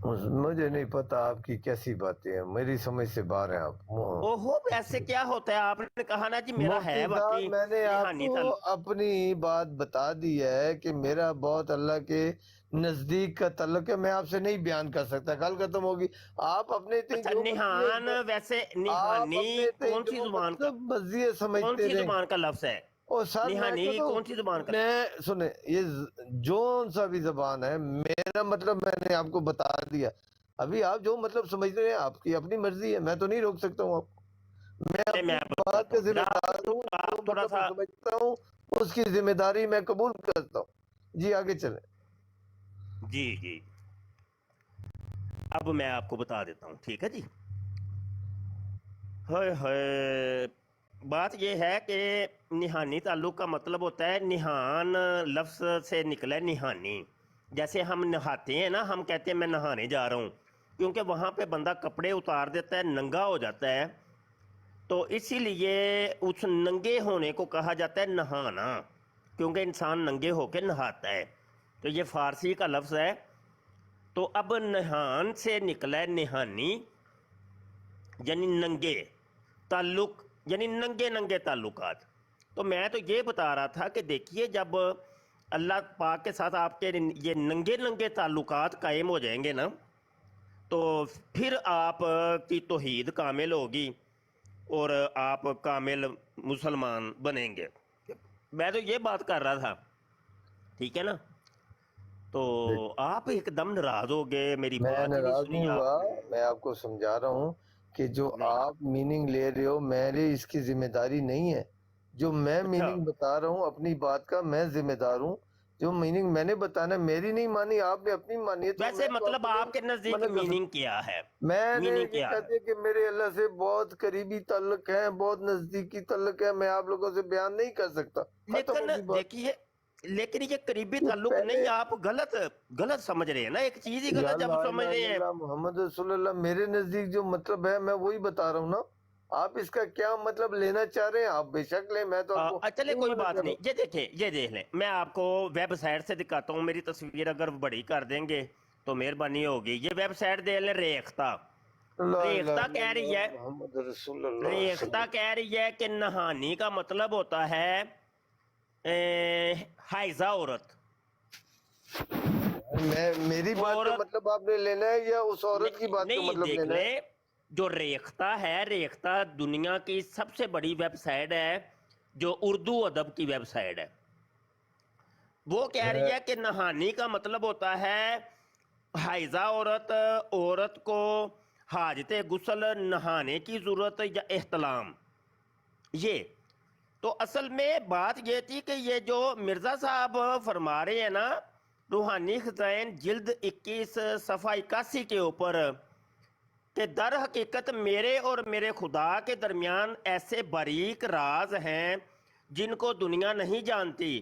مجھے نہیں پتا آپ کی کیسی باتیں ہیں میری سمجھ سے باہر ہیں آپ اوہو ایسے کیا ہوتا ہے آپ نے کہا نا جی میرا مفتی ہے صاحب واقعی میں نے آپ نہانی کو تعلق اپنی بات بتا دی ہے کہ میرا بہت اللہ کے نزدیک کا تعلق ہے میں آپ سے نہیں بیان کر سکتا گل ختم ہوگی آپ اپنے اچھا نہان ویسے نہانی کون سی زبان کا مزید کون سمجھتے سی رہیں زبان کا لفظ ہے اور سر نہانی کون سی زبان کا میں سنیں یہ جون سا بھی زبان ہے میرا مطلب میں نے آپ کو بتا دیا ابھی آپ جو مطلب سمجھ رہے ہیں آپ کی اپنی مرضی ہے میں تو نہیں روک سکتا ہوں آپ کو میں اپنی بات کا ذمہ دار ہوں جو مطلب میں سمجھتا ہوں اس کی ذمہ داری میں قبول کرتا ہوں جی آگے چلیں جی اب میں آپ کو بتا دیتا ہوں ٹھیک ہے جی ہائے بات یہ ہے کہ نہانی تعلق کا مطلب ہوتا ہے نہان لفظ سے نکلا نہانی جیسے ہم نہاتے ہیں نا ہم کہتے ہیں میں نہانے جا رہا ہوں کیونکہ وہاں پہ بندہ کپڑے اتار دیتا ہے ننگا ہو جاتا ہے تو اسی لیے اس ننگے ہونے کو کہا جاتا ہے نہانا کیونکہ انسان ننگے ہو کے نہاتا ہے تو یہ فارسی کا لفظ ہے تو اب نہان سے نکلا ہے نہانی یعنی ننگے تعلق یعنی ننگے تعلقات تو میں تو یہ بتا رہا تھا کہ دیکھیے جب اللہ پاک کے ساتھ آپ کے یہ ننگے تعلقات قائم ہو جائیں گے نا تو پھر آپ کی توحید کامل ہوگی اور آپ کامل مسلمان بنیں گے میں تو یہ بات کر رہا تھا ٹھیک ہے نا تو آپ ایک دم ناراض ہو گئے میری میں بات ہی نہیں ناراض سنی نہیں آپ ہوا نے میں آپ کو سمجھا رہا ہوں کہ جو نہیں آپ میننگ لے رہے ہو میری اس کی ذمہ داری نہیں ہے جو میں میننگ بتا رہا ہوں اپنی بات کا، میں ذمہ دار ہوں، جو میننگ میں نے بتانا میری نہیں مانی، آپ نے اپنی مانی ہے۔ ویسے مطلب آپ کے نزدیک میننگ کیا ہے؟ میں نے یہ کہتے کہ میرے اللہ سے بہت قریبی تعلق ہے، بہت نزدیکی تعلق ہے، میں آپ لوگوں سے بیان نہیں کر سکتا۔ لیکن دیکھیے، لیکن یہ قریبی تعلق نہیں، آپ غلط سمجھ رہے ہیں نا، ایک چیز ہی غلط جب سمجھ رہے ہیں۔ محمد رسول اللہ میرے نزدیک جو مطلب ہے میں وہی بتا رہا ہوں نا، آپ اس کا کیا مطلب لینا چاہ رہے ہیں آپ بے شک لیں، میں تو چلے کوئی بات نہیں، یہ دیکھیں، یہ دیکھ لیں، میں آپ کو ویب سائٹ سے دکھاتا ہوں، میری تصویر اگر بڑی کر دیں گے تو مہربانی ہوگی۔ یہ ویب سائٹ دیکھ لیں، ریختہ کہہ رہی ہے، ریختہ کہہ رہی ہے کہ نہانی کا مطلب ہوتا ہے حائضہ عورت۔ میری بات کا مطلب آپ نے لینا ہے یا اس عورت کی بات کا مطلب لینا ہے؟ جو ریختہ ہے، ریختہ دنیا کی سب سے بڑی ویب سائٹ ہے جو اردو ادب کی ویب سائٹ ہے، وہ کہہ رہی ہے کہ نہانی کا مطلب ہوتا ہے حائضہ عورت کو حاجت غسل، نہانے کی ضرورت یا احتلام۔ یہ تو اصل میں بات یہ تھی کہ یہ جو مرزا صاحب فرما رہے ہیں نا، روحانی خزائن جلد 21 صفحہ 81 کے اوپر، کہ در حقیقت میرے اور میرے خدا کے درمیان ایسے باریک راز ہیں جن کو دنیا نہیں جانتی،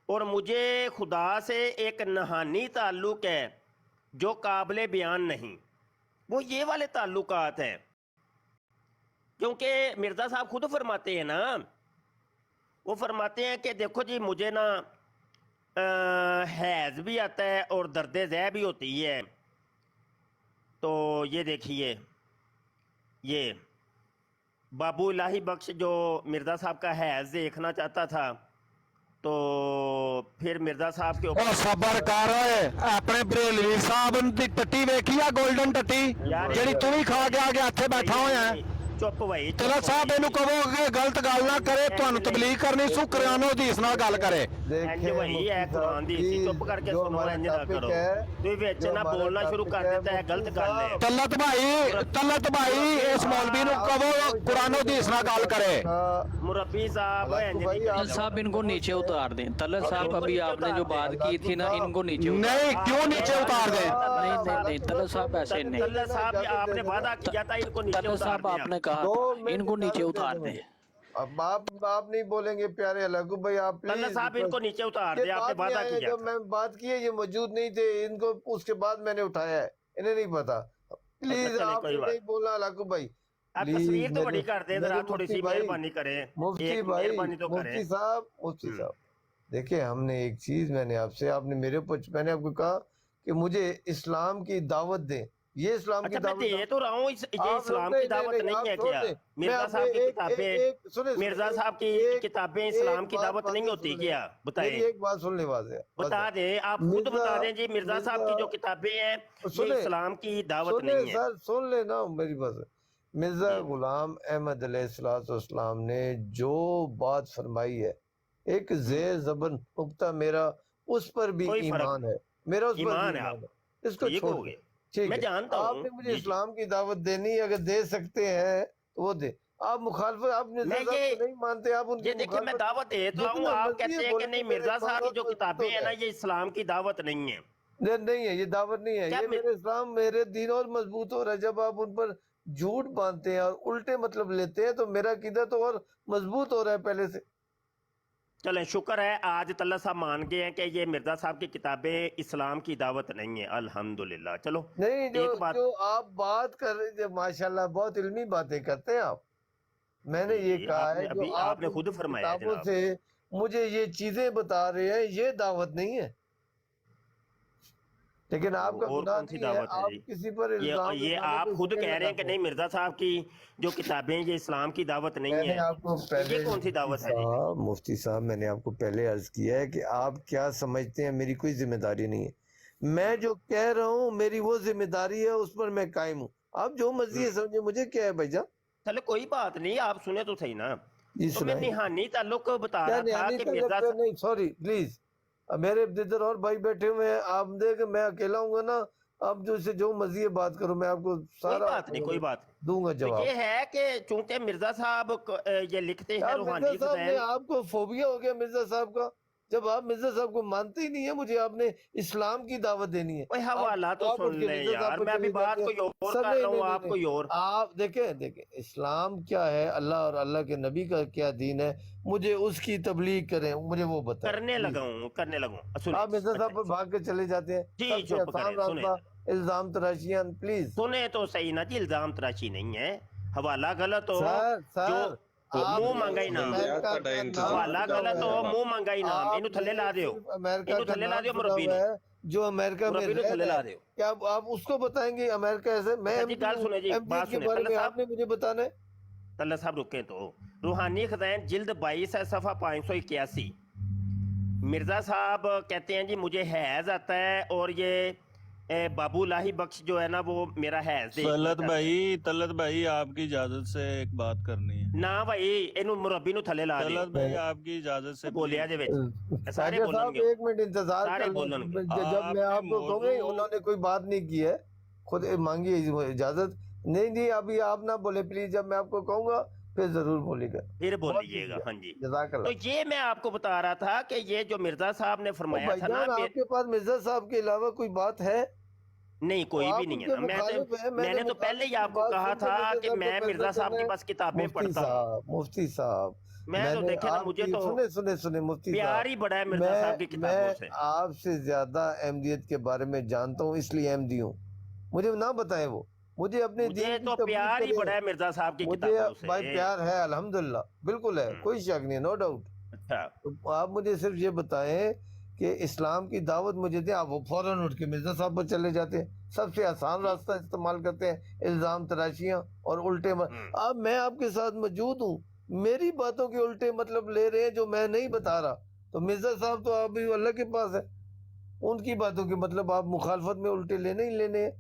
اور مجھے خدا سے ایک نہانی تعلق ہے جو قابل بیان نہیں۔ وہ یہ والے تعلقات ہیں، کیونکہ مرزا صاحب خود فرماتے ہیں نا، وہ فرماتے ہیں کہ دیکھو جی مجھے نا حیض بھی آتا ہے اور درد ذہ بھی ہوتی ہے۔ تو یہ دیکھیے، یہ بابو الہی بخش جو مرزا صاحب کا حیض دیکھنا چاہتا تھا، تو پھر مرزا صاحب کے اوپر صبر کر اپنے بریلوی صاحب دی ٹٹی ویکھی ہے، گولڈن ٹٹی جیڑی تو ہی کھا کے آگے ہتھے بیٹھا ہویا ہے۔ چپ بھائی، تلا صاحب اینو کہو کہ غلط گل نہ کرے، تانوں تبلیغ کرنی سو قرآن و حدیث نال گل کرے۔ انج وہی ہے قرآن دی، چپ کر کے سنو، انج نہ کرو، تو وچ نہ بولنا شروع کر دیتا ہے، غلط گل ہے۔ طلت بھائی اس مولوی نو کہو قرآن و حدیث نال گل کرے۔ مربی صاحب طلت صاحب ان کو نیچے اتار دیں، طلت صاحب ابھی آپ نے جو بات کی تھی نا، ان کو نیچے نہیں، کیوں نیچے اتار دیں؟ نہیں، طلت صاحب ایسے نہیں، طلت صاحب آپ نے وعدہ کیا تھا ان کو نیچے طلت صاحب آپ نے کہا ان کو نیچے اتار دیں۔ اب آپ نہیں بولیں گے پیارے اللہ بھائی، آپ طلت صاحب ان کو نیچے اتار دیں، آپ نے وعدہ کیا۔ جب میں بات کی ہے یہ موجود نہیں تھے، ان کو اس کے بعد میں نے اٹھایا ہے، انہیں نہیں پتا۔ پلیز آپ نہیں بولنا اللہ بھائی، تصویر تو بڑی کر دیں ذرا، تھوڑی سی مہربانی کریں، مفتی بھائی، مفتی صاحب دیکھیں، ہم نے ایک چیز، میں نے آپ سے، آپ نے میرے میں نے آپ کو کہا کہ مجھے اسلام کی دعوت دیں، یہ اسلام کی دعوت دے تو رہا ہوں، یہ اسلام کی دعوت نہیں ہے کیا؟ مرزا صاححب کی کتابیں، مرزا صاحب کی کتابیں اسلام کی دعوت نہیں ہوتی کیا؟ بتائیں، ایک بات سن لے، واضح بتا دیں، آپ خود بتا دیں جی، مرزا صاحب کی جو کتابیں ہیں یہ اسلام کی دعوت نہیں ہے۔ سن لینا میری بات۔ مرزا غلام احمد علیہ السلام نے جو بات فرمائی ہے، ایک زیر زبر نقطہ میرا اس پر بھی ایمان ہے، میرا اس پر بھی ایمان ہے، اس کو چھوڑ دیں، ٹھیک ہے؟ آپ نے مجھے اسلام کی دعوت دینی، اگر دے سکتے ہیں تو وہ دیں۔ آپ مخالفت، آپ نہیں مانتے، آپ ان کی دیکھیں میں دعوت دے تو ہوں، آپ کہتے ہیں کہ نہیں مرزا صاحب کی جو کتابیں ہیں نا یہ اسلام کی دعوت نہیں ہے۔ نہیں ہے، یہ دعوت نہیں ہے، یہ میرے اسلام، میرے دین اور مضبوط ہو رہا ہے۔ جب آپ ان پر جھوٹ باندھتے ہیں اور الٹے مطلب لیتے ہیں تو میرا عقیدہ تو اور مضبوط ہو رہا ہے پہلے سے۔ چلیں شکر ہے، آج طلت صاحب مان گئے ہیں کہ یہ مرزا صاحب کی کتابیں اسلام کی دعوت نہیں ہیں، الحمدللہ۔ چلو نہیں، جو آپ بات کر رہے تھے، ماشاءاللہ بہت علمی باتیں کرتے ہیں آپ۔ میں نے یہ کہا ہے جو آپ نے خود فرمایا کتابوں سے مجھے یہ چیزیں بتا رہے ہیں، یہ دعوت نہیں ہے، لیکن آپ کا گناہ نہیں ہے، آپ کسی پر الزام، یہ آپ خود کہہ رہے ہیں کہ نہیں مرزا صاحب کی جو کتابیں یہ اسلام کی دعوت نہیں ہے، یہ کون سی دعوت ہے؟ مفتی صاحب میں نے آپ کو پہلے عرض کیا ہے کہ آپ کیا سمجھتے ہیں، میری کوئی ذمہ داری نہیں ہے، میں جو کہہ رہا ہوں میری وہ ذمہ داری ہے، اس پر میں قائم ہوں، آپ جو مرضی ہے سمجھے، مجھے کیا ہے بھائی جان۔ چلے کوئی بات نہیں، آپ سنیں تو صحیح نا، تو میں نہانی تعلق بتا رہا تھا کہ مرزا نہیں، سوری پلیز، میرے ادھر اور بھائی بیٹھے ہوئے ہیں، آپ دیکھ میں اکیلا ہوں گا نا آپ جو سے جو مرضی ہے بات کرو، میں آپ کو کوئی سارا بات نہیں، کوئی بات نہیں۔ دوں گا تو جواب۔ یہ ہے کہ چونکہ مرزا صاحب یہ لکھتے ہیں مرزا روحانی صاحب نے خزین، آپ کو فوبیا ہو گیا مرزا صاحب کا، جب آپ مرزا صاحب کو مانتے ہی نہیں ہے، مجھے آپ نے اسلام کی دعوت دینی ہے، کوئی حوالہ تو آپ اٹھ سن کے لیں مرزا صاحب یار، پہ میں ابھی چلے بات جاتے کوئی ہیں۔ اور سب کر رہا ہوں، نہیں، آپ کوئی اور۔ آپ دیکھیں اسلام کیا ہے، اللہ اور اللہ کے نبی کا کیا دین ہے، مجھے اس کی تبلیغ کریں، مجھے وہ بتائیں۔ کرنے لگا ہوں سنیں، آپ مرزا صاحب پر بھاگ کے چلے جاتے ہیں، جی سب سے چپ آسان کریں، سنیں راستہ الزام تراشیاں، پلیز سنیں تو صحیح نا جی، الزام تراشی نہیں ہے، حوالہ غلط ہو سر جو آپ منہ نے مانگا انعام، امریکہ کا نام حوالہ سنا غلط ہوا ہو ہے، منہ مانگا انعام، آپ اینو نے تھلے لا دیو، صرف امریکہ اینو کا تھلے لا نام دیو سنا مربی ہوا نو، ہے جو امریکہ میں مربی نو رہ تھلے رہا لا ہے، دیو۔ کیا آپ اس کو بتائیں گے امریکہ ایسے؟ میں اچھا ایم جی ڈی گل ہوں، سنیں جی، ایم ڈی بات کے سنیں بارے طلعت میں صاحب، آپ نے مجھے بتانا ہے۔ طلعت صاحب رکیں تو، روحانی خزین جلد 22 ہے، صفحہ 581، مرزا صاحب کہتے ہیں جی مجھے حیض آتا ہے اور یہ بابو لاہی بخش جو ہے نا وہ میرا حیض دیکھنا چاہتا ہے۔ طلعت بھائی آپ کی اجازت سے ایک بات کرنی ہے۔ نا بھائی اینو مربی نو تھلے لا دیو، طلعت بھائی آپ کی اجازت سے بولیا پلیز دے وچ سارے تاجر بولن صاحب گے، ایک منٹ انتظار سارے کر بولن گے۔ لیں، جب میں آپ نے آپ کو کہوں گا موضوع انہوں نے کوئی بات نہیں کی ہے، خود مانگی اجازت، نہیں ابھی آپ نہ بولے پلیز، جب میں آپ کو کہوں گا پھر ضرور بولیے گا، پھر بہت بولیے گا، شکریہ، ہاں جی۔ جزاک تو اللہ۔ یہ میں آپ کو بتا رہا تھا کہ یہ جو مرزا صاحب نے او فرمایا بھائی تھا نا، جان آپ کے پاس مرزا صاحب کے علاوہ کوئی بات ہے؟ نہیں تو کوئی بھی آپ ان نہیں ہے کے نا، مخالف ہیں، میں نے تو پہلے مخالف ہی کی آپ کو بات کہا سن کے تھا مرزا کہ صاحب میں کو فیصلہ مرزا صاحب کرنا کی ہے۔ بس کتابیں پڑھتا ہوں، مفتی صاحب میں تو نے دیکھے نا آپ مجھے کی تو سنے مفتی پیار صاحب، ہی بڑا ہے مرزا صاحب کی میں کتابوں سے۔ آپ سے زیادہ احمدیت کے بارے میں جانتا ہوں، اس لیے احمدی ہوں، مجھے نہ بتائیں، وہ مجھے اپنے مجھے دین کی تو تبلیغ پیار ہی کریں، بڑا ہے مرزا صاحب کی مجھے کتابوں سے۔ بھائی پیار ہے الحمدللہ، بالکل ہے، کوئی شک نہیں، نو ڈاؤٹ۔ اچھا تو آپ مجھے صرف یہ بتائیں کہ اسلام کی دعوت مجھے دیں، آپ وہ فوراً اٹھ کے مرزا صاحب پر چلے جاتے ہیں، سب سے آسان راستہ استعمال کرتے ہیں، الزام تراشیاں اور الٹے اب میں آپ کے ساتھ موجود ہوں، میری باتوں کے الٹے مطلب لے رہے ہیں جو میں نہیں بتا رہا، تو مرزا صاحب تو آپ بھی اللہ کے پاس ہے، ان کی باتوں کے مطلب آپ مخالفت میں الٹے لینے ہی لینے ہیں۔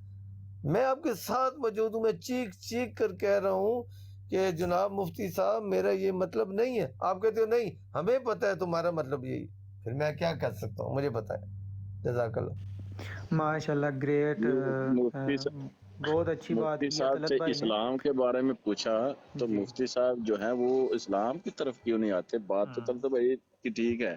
میں آپ کے ساتھ موجود ہوں، میں چیخ چیخ کر کہہ رہا ہوں کہ جناب مفتی صاحب میرا یہ مطلب نہیں ہے، آپ کہتے ہو نہیں ہمیں پتہ ہے تمہارا مطلب یہی، پھر میں کیا کر سکتا ہوں، مجھے بتائیں۔ جزاک اللہ۔ ماشاءاللہ گریٹ، بہت اچھی بات مفتی کی ہے صاحب طلعت سے بھائی نے۔ اسلام کے بارے میں پوچھا تو جی مفتی صاحب جو ہیں وہ اسلام کی طرف کیوں نہیں آتے؟ بات تو طلعت بھائی کی ٹھیک ہے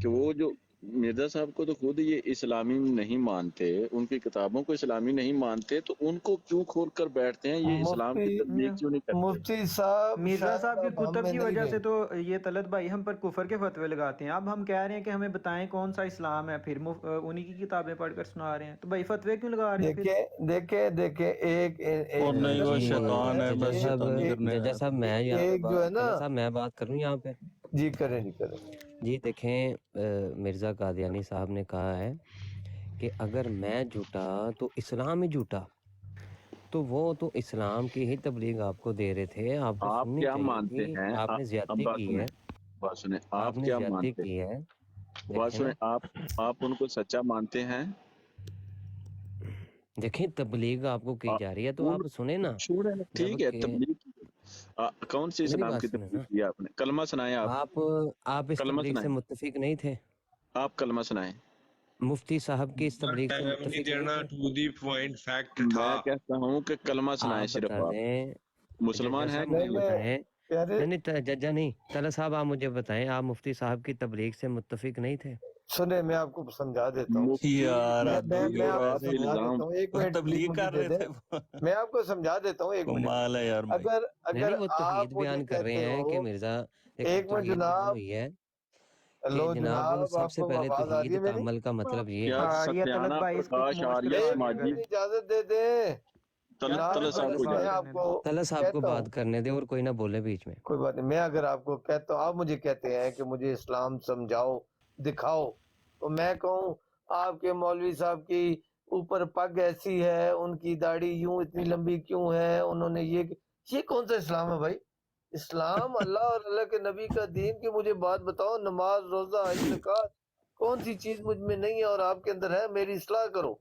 کہ وہ جو مرزا صاحب کو تو خود یہ اسلامی نہیں مانتے، ان کی کتابوں کو اسلامی نہیں مانتے، تو ان کو کیوں کھول کر بیٹھتے ہیں؟ یہ اسلام کی تبلیغ کیوں نہیں کرتے؟ مفتی صاحب مرزا شاید صاحب کی اب ہم کتب میں کی نہیں وجہ رہے۔ سے تو یہ طلعت بھائی ہم پر کفر کے فتوے لگاتے ہیں، اب ہم کہہ رہے ہیں کہ ہمیں بتائیں کون سا اسلام ہے، پھر انہی کی کتابیں پڑھ کر سنا رہے ہیں، تو بھائی فتوے کیوں لگا رہے ہیں پھر؟ دیکھیں ایک اور نہیں وہ جی شیطان ہے، بس شیطانی کرنے ججا آیا صاحب تھا۔ میں یہاں پہ ایک جو ہے نا، طلعت صاحب میں بات کروں یہاں پہ؟ جی کریں جی کریں۔ جی دیکھیں مرزا قادیانی صاحب نے کہا ہے کہ اگر میں جھوٹا تو اسلام ہی جھوٹا، تو وہ تو اسلام کی ہی تبلیغ آپ کو دے رہے تھے، آپ کو آپ سننی کیا چاہیے مانتے تھی، ہیں؟ آپ نے اب زیادتی کی ہے، بات سنیں، آپ آپ نے کیا زیادتی مانتے کی ہے، ہیں؟ بات دیکھیں نا، سنیں، آپ ان کو سچا مانتے ہیں؟ دیکھیں تبلیغ آپ کو کی جا رہی ہے تو ان آپ سنیں نا، چھوڑیں نا، ٹھیک ہے، جبکہ تبلیغ کون سی میری اسلام بات کی سنیں تبلیغ نا، کی آپ نے؟ کلمہ سنائیں، آپ اس کلمہ تبلیغ سے سنائیں، متفق نہیں تھے، آپ کلمہ سنائیں۔ مفتی صاحب کی اس تبلیغ سے ٹائم نہیں متفق نہیں دینا، تھے؟ ٹو دی پوائنٹ فیکٹ تھا۔ میں کہتا ہوں کہ کلمہ سنائیں آپ صرف، بتا آپ دیں، ججا مسلمان ہیں صاحب کہ مجھے نہیں؟ میں بتائیں، پیارے نہیں ججا نہیں، طلعت صاحب آپ مجھے بتائیں، آپ مفتی صاحب کی تبلیغ سے متفق نہیں تھے؟ سنیں، میں آپ کو سمجھا دیتا ہوں، یار میں آپ کو آپ سمجھا الزام دیتا ہوں، ایک منٹ پلیز تبلیغ مجھے کر دے رہے دیں، تھے، میں آپ کو سمجھا دیتا ہوں، ایک منٹ۔ کمال ہے یار بھائی۔ اگر وہ آپ توحید مجھے بیان کر رہے کہتے ہیں کہ ہو، مرزا، دیکھیں ایک منٹ توحید بیان جناب، ہوئی ہے کہ ہلو جناب جناب، سب آپ سے کو پہلے آواز آ رہی ہے توحید کا میری؟ عمل کا مطلب یہ کیا ہے، یہ طلعت ستیانہ بھائی اس کو پرکاش موسٹ آریہ ایک ریسپیکٹ سماجی، منٹ کریں، اجازت دے دیں یا طلعت طلعت صاحب بھائی جناب، کو کو میں بات اجازت۔ آپ کرنے کو دیں۔ طلعت صاحب کو کہتا ہوں، بات کرنے دیں اور کوئی نہ بولے بیچ میں۔ کوئی بات نہیں، میں اگر آپ کو کہتا ہوں، آپ مجھے کہتے ہیں کہ مجھے اسلام سمجھاؤ، دکھاؤ، تو میں کہوں آپ کے مولوی صاحب کی اوپر پگ ایسی ہے، ان کی داڑھی یوں اتنی لمبی کیوں ہے، انہوں نے یہ کون سا اسلام ہے بھائی؟ اسلام اللہ اور اللہ کے نبی کا دین کی مجھے بات بتاؤ، نماز روزہ حج زکوٰۃ کون سی چیز مجھ میں نہیں ہے اور آپ کے اندر ہے، میری اصلاح کرو۔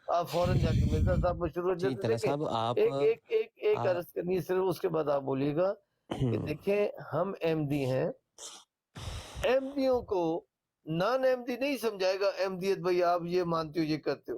آپ فوراً جا کے مرزا صاحب کو شروع جی جیسے طلعت دیکھیں، صاحب آپ ایک عرض کرنی ہے صرف، اس کے بعد آپ بولیے گا کہ دیکھیں ہم احمدی ہیں، احمدیوں کو نان احمدی نہیں سمجھائے گا، احمدیت بھائی آپ یہ مانتے ہو یہ کرتے ہو،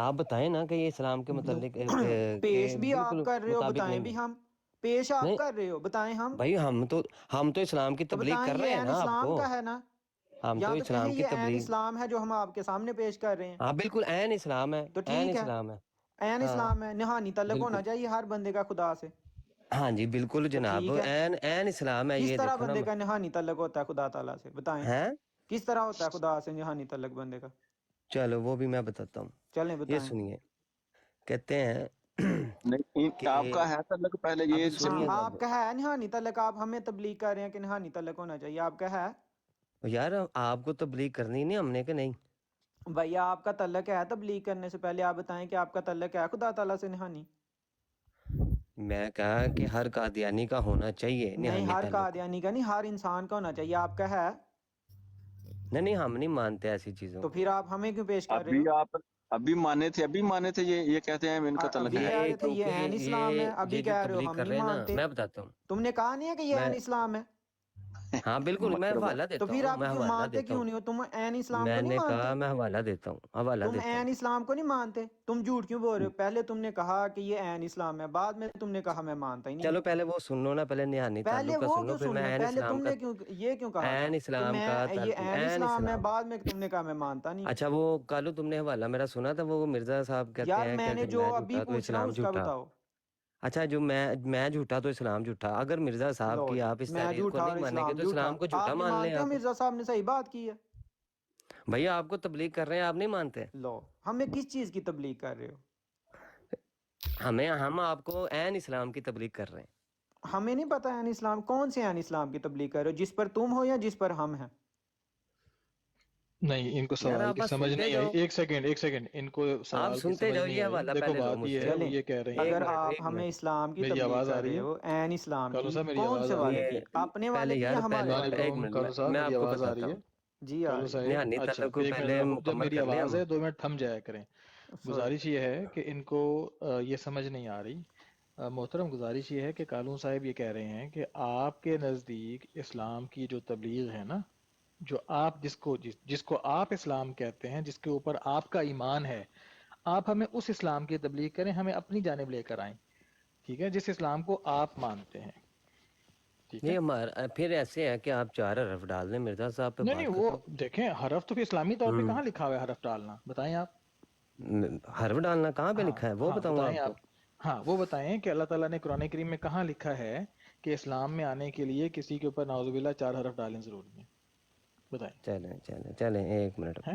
آپ بتائیں نا کہ یہ اسلام کے متعلق پیش بھی آپ کر رہے ہو، مطابق بتائیں نہیں بھی ہے۔ ہم پیش آپ نہیں کر رہے ہو، بتائیں ہم بھائی ہم تو اسلام کی تو تبلیغ بتائیں کر یہ رہے ہیں عین نا آپ اسلام کو، کا ہے نا، ہم تو یا تو کہیں اسلام کی یہ عین تبلیغ، اسلام ہے جو ہم آپ کے سامنے پیش کر رہے ہیں، ہاں بالکل عین اسلام ہے، تو عین ٹھیک ہے، اسلام ہے، عین ہاں اسلام ہے، نہانی تعلق ہونا بالکل، چاہیے ہر بندے کا خدا سے، ہاں جی بالکل تو جناب، ٹھیک ہے، عین اسلام ہے، کس یہ طرح دیکھو نا بندے کا نہانی تعلق ہوتا ہے خدا تعالیٰ سے، بتائیں ہیں، کس طرح ہوتا ہے خدا سے نہانی تعلق بندے کا، چلو وہ بھی میں بتاتا ہوں، چلیں یہ بتائیں۔ سنیے، کہتے ہیں نہیں کہ آپ کا ہے تعلق، پہلے اب یہ ہاں سنیے گا، آپ کا ہے نہانی تعلق، آپ ہمیں تبلیغ کر رہے ہیں کہ نہانی تعلق ہونا چاہیے، آپ کا ہے یار آپ کو تبلیغ کرنی نہیں ہم نے کہ نہیں، بھائی آپ کا تعلق ہے، تبلیغ کرنے سے پہلے آپ بتائیں کہ آپ کا تعلق ہے خدا تعالیٰ سے نہانی؟ میں کہا کہ ہر قادیانی کا ہونا چاہیے نہیں، نہانی ہر تعلق، قادیانی کا نہیں، ہر انسان کا ہونا چاہیے، آپ کا ہے؟ نہیں ہم نہیں مانتے ایسی چیزوں تو کو، پھر آپ ہمیں کیوں پیش کر رہے ابھی ہو؟ آپ ابھی مانے تھے یہ کہتے ہیں ان کا تعلق ابھی ہے۔ کہہ رہے تھے یہ کیونکہ عین اسلام ہے، ابھی یہ جو کہہ رہے ہو تبلیغ ہم کر نہیں رہے ہیں نا، مانتے، میں بتاتا ہوں، تم نے کہا نہیں ہے کہ یہ میں عین اسلام ہے، ہاں بالکل میں مطلب حوالہ تو دیتا پھر ہوں، آپ میں کیوں حوالہ مانتے دیتا کیوں ہوں، نہیں ہو؟ تم عین اسلام کو میں نہیں نے کہا مانتے، میں حوالہ دیتا ہوں، حوالہ تم دیتا ہوں، عین اسلام کو نہیں مانتے، تم جھوٹ کیوں بول رہے ہو؟ پہلے تم نے کہا کہ یہ عین اسلام ہے، بعد میں تم نے کہا میں مانتا ہی نہیں ہوں۔ چلو پہلے وہ سن لو نا، پہلے نہانی پہلے تعلق کا وہ سن لو، کیوں پھر میں سننا، عین پہلے اسلام تم کا، نے کیوں یہ کیوں کہا تھا عین کہ اسلام کا میں یہ عین عین اسلام ہے، اسلام، بعد میں تم نے کہا میں مانتا نہیں ہوں؟ اچھا وہ کالو تم نے حوالہ میرا سنا تھا، وہ مرزا صاحب کہتے یار ہیں کہ میں نے اگر جو میں ابھی جھوٹا تو پوچھ رہا ہوں اسلام اس کا جھوٹا، بتاؤ۔ اچھا جو میں جھوٹا تو اسلام جھوٹا، اگر مرزا صاحب لو کی جی، آپ اس میں تحریر کو جھوٹا اور نہیں مانیں گے اسلام تو جھوٹا، اسلام کو جھوٹا آپ نہیں مان لیں مانتے ہو آپ، مرزا صاحب نے صحیح بات کی ہے؟ بھیا آپ کو تبلیغ کر رہے ہیں آپ نہیں مانتے، لو، ہمیں کس چیز کی تبلیغ کر رہے ہو؟ ہم آپ کو عین اسلام کی تبلیغ کر رہے ہیں، ہمیں نہیں پتہ عین اسلام کون سے عین اسلام کی تبلیغ کر رہے ہو، جس پر تم ہو یا جس پر ہم ہیں؟ نہیں ان کو یار سوال آپ کی بس سمجھ سنتے نہیں آئی، جاؤ، ایک سیکنڈ ان کو آپ سوال کی سنتے سمجھ جاؤ، نہیں یہ آئی۔ حوالہ دیکھو پہلے دو بات مجھ یہ سے، ہے، وہ چلیں، یہ کہہ رہے اگر ہیں، آپ ہمیں اسلام کی میری تبلیغ آواز آ کر رہی رہے ہے؟ ہو، عین اسلام کالو کی، صاحب میری کون آواز سے آ رہی والے ہے؟ یہ کی، اپنے پہلے والے کی یار یا ہمارے پہلے والے السلام ایک کی؟ علیکم منٹ کالو صاحب، میں میری آپ کو آواز آ بتاتا رہی ہے؟ ہوں، جی آ کالو رہی ہے۔ صاحب نہانی اچھا تعلق کو ایک پہلے منٹ، جب مکمل میری کر لیں آواز ہم، ہے 2 منٹ تھم جایا کریں۔ سوری۔ گزارش یہ ہے کہ ان کو یہ سمجھ نہیں آ رہی، محترم گزارش یہ ہے کہ کالون صاحب یہ کہہ رہے ہیں کہ آپ کے نزدیک اسلام کی جو تبلیغ ہے نا، جو آپ جس کو آپ اسلام کہتے ہیں، جس کے اوپر آپ کا ایمان ہے، آپ ہمیں اس اسلام کی تبلیغ کریں، ہمیں اپنی جانب لے کر آئیں، ٹھیک ہے، جس اسلام کو آپ مانتے ہیں، ٹھیک ہے؟ نہیں ہمارا پھر ایسے ہے کہ آپ 4 حرف ڈال دیں مرزا صاحب پہ، نہیں بات وہ ختم، دیکھیں، حرف تو پھر اسلامی طور پہ کہاں لکھا ہوا ہے حرف ڈالنا، بتائیں آپ؟ حرف ڈالنا کہاں پہ ہاں لکھا ہے وہ ہاں بتاؤں بتائیں آپ آپ، کو، ہاں وہ بتائیں کہ اللہ تعالیٰ نے قرآن کریم میں کہاں لکھا ہے کہ اسلام میں آنے کے لیے کسی کے اوپر نعوذ باللہ 4 حرف ڈالیں ضروری ہے، بتائیں؟ چلیں ایک منٹ ہیں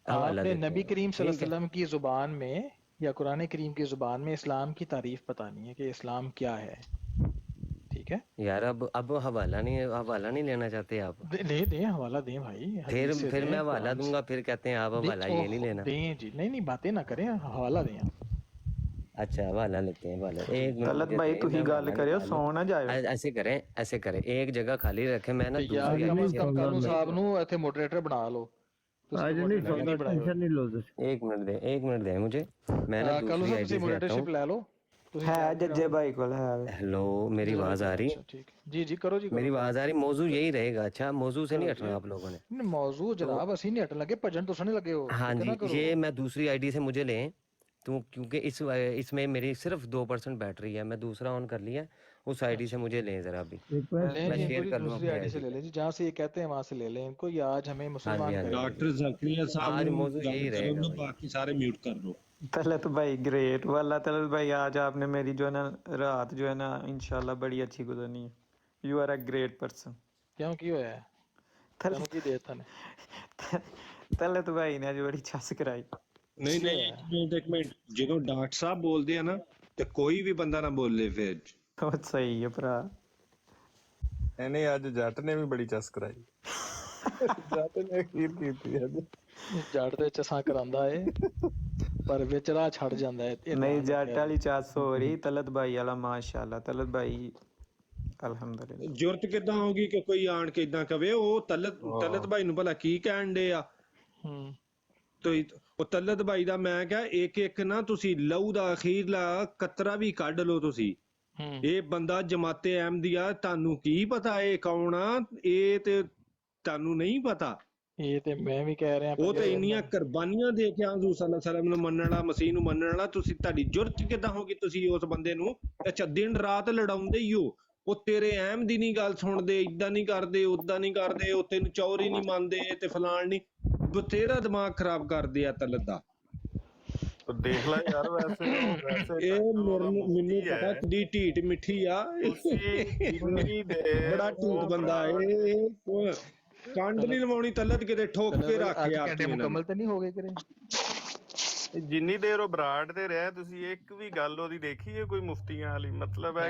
حوالہ آپ نے دیتے نبی ہیں، کریم صلی اللہ ٹھیک ہے، علیہ وسلم کی زبان میں یا قرآن کریم کی زبان میں اسلام کی تعریف بتانی ہے کہ اسلام کیا ہے، ٹھیک ہے؟ یار اب حوالہ نہیں لینا چاہتے آپ، دیں حوالہ دیں بھائی، پھر حدیث سے پھر دیں، میں حوالہ قرآن دوں سے گا، پھر کہتے ہیں آپ دیں، حوالہ یہ نہیں لینا، دیں جی، نہیں باتیں نہ کریں، حوالہ دیں آپ۔ اچھا حوالہ لیتے ہیں، حوالہ جی ایک منٹ طلت مجھے بھائی دیں، تو میں ہی گل حوالہ کرے، نکال لوں، سو نہ جائے۔ ایسے کریں ایک جگہ خالی رکھیں، میں نا یار دوسری کم آئی ڈی از سے کم آپ کالون کو، صاحب نو ایتھے موڈریٹر بنا لو، تسی تو موڈریٹر نہیں بنائے ہوئے۔ ایک منٹ دیں مجھے، میں نا کالون دوسری صاحب آئی تسی ڈی سے آتا ہوں، موڈریٹرشپ لے لو، تسی ہے چیٹ ججے کراؤ۔ بھائی کو ہے، ہیلو میری جی آواز آ رہی اچھا ٹھیک ہے، جی کرو جی، میری کرو آواز آ رہی، موضوع یہی رہے گا، اچھا موضوع سے نہیں کرو ہٹنا جی۔ آپ لوگوں نے، نہیں موضوع تو جناب اسی نہیں ہٹن لگے، بھجن تو سنے لگے ہو، ہاں فکر نہ جی کرو۔ یہ میں دوسری آئی ڈی سے مجھے لیں، تو کیونکہ اس میں میری صرف 2% بیٹری ہے، میں دوسرا آن کر لیا، اس آئی ڈی سے اچھا مجھے لیں ذرا بھی، لیں میں جی، ان کو شیئر جی کر لوں دوسری اپنی آئی ڈی آئی سے ڈی لے پہ، لیں جی، جہاں سے یہ کہتے ہیں وہاں سے لے لیں ان کو، یہ آج ہمیں ہاں جی مسلمان ہاں جی، کریں گے جی۔ ڈاکٹر زکریا صاحب آج نو موضوع گل یہی رہے کرن گا دو، بھائی، باقی سارے میوٹ کر دو۔ طلت بھائی گریٹ واللہ، طلت بھائی آج آپ نے میری جو ہے نا رات جو ہے نا انشاءاللہ بڑی اچھی گزرنی ہے، you are a great person. کیوں کی ہویا ہے؟ تینوں کی دیتا نے؟ طلت بھائی نے آج بڑی چس کرائی۔ نہیں کی نہیں ہویا ہے؟ ایک منٹ جدو ڈاکٹر صاحب بول دے نا تے کوئی بھی بندہ نہ بولے پھر بہت صحیح ہے بھرا۔ نہیں اج جٹ نے بھی بڑی چس کرائی، جٹ نے اخیر کیتی اج، جٹ تے چساں کراندا ہے پر وچ راہ چھڑ جاندا ہے، یہ نہیں دھیان جٹ رکھیا جی۔ والی چس ہو رہی، طلت بھائی والا ماشاءاللہ، طلت بھائی الحمدللہ۔ جرت کداں ہوگی کہ کوئی آن کے اداں کہے وہ طلت بھائی نو بھلا کی کہن ڈے آ ہوں تو وہ طلت بھائی دا میں کہا ایک نا تسی لہو دا اخیرلا قطرہ بھی کڈ لو تسی، ہوں اے بندہ جماعت احمدیہ تانوں کی پتا اے کون آ، اے تے تانوں نہیں پتا، ਇਹ ਤੇ ਮੈਂ ਵੀ ਕਹਿ ਰਿਹਾ ਉਹ ਤੇ ਇੰਨੀਆਂ ਕੁਰਬਾਨੀਆਂ ਦੇ ਕੇ ਹਜ਼ੂਰ ਸੱਲੱਲਾਹੁ ਅਲੈਹਿ ਵਸੱਲਮ ਨੂੰ ਮੰਨਣ ਵਾਲਾ, ਮਸੀਹ ਨੂੰ ਮੰਨਣ ਵਾਲਾ, ਤੁਸੀਂ ਤੁਹਾਡੀ ਜੁਰਤ ਕਿੱਦਾਂ ਹੋ ਗਈ ਤੁਸੀਂ ਉਸ ਬੰਦੇ ਨੂੰ ਅੱਛਾ ਦਿਨ ਰਾਤ ਲੜਾਉਂਦੇ ਹੀ ਹੋ। ਉਹ ਤੇਰੇ ਅਹਿਮ ਦੀ ਨਹੀਂ ਗੱਲ ਸੁਣਦੇ, ਇਦਾਂ ਨਹੀਂ ਕਰਦੇ, ਉਦਾਂ ਨਹੀਂ ਕਰਦੇ, ਉਹ ਤੈਨੂੰ ਚੌਰੀ ਨਹੀਂ ਮੰਨਦੇ ਤੇ ਫਲਾਣ ਨਹੀਂ, ਬਥੇਰਾ ਦਿਮਾਗ ਖਰਾਬ ਕਰਦੇ ਆ ਤਲਤ ਦਾ। ਦੇਖ ਲੈ ਯਾਰ ਵੈਸੇ ਇਹ ਮੈਨੂੰ ਪਤਾ ਕਿੱਡੀ ਢੀਠ ਮਿੱਠੀ ਆ, ਬੜਾ ਢੀਠ ਬੰਦਾ ਇਹ ਕੰਡ ਨਹੀਂ ਲਵਾਉਣੀ ਤਲਤ ਕਿਤੇ ਠੋਕ ਕੇ ਰੱਖ ਯਾਰ। ਮੁਕੰਮਲ ਤਾਂ ਨਹੀਂ ਹੋ ਗਏ ਕਰੇ ਜਿੰਨੀ ਦੇਰ ਉਹ ਬਰਾੜ ਤੇ ਰਿਹਾ ਤੁਸੀਂ ਇੱਕ ਵੀ ਗੱਲ ਉਹਦੀ ਦੇਖੀ ਹੈ ਕੋਈ ਮੁਫਤੀਆਂ ਵਾਲੀ? ਮਤਲਬ ਹੈ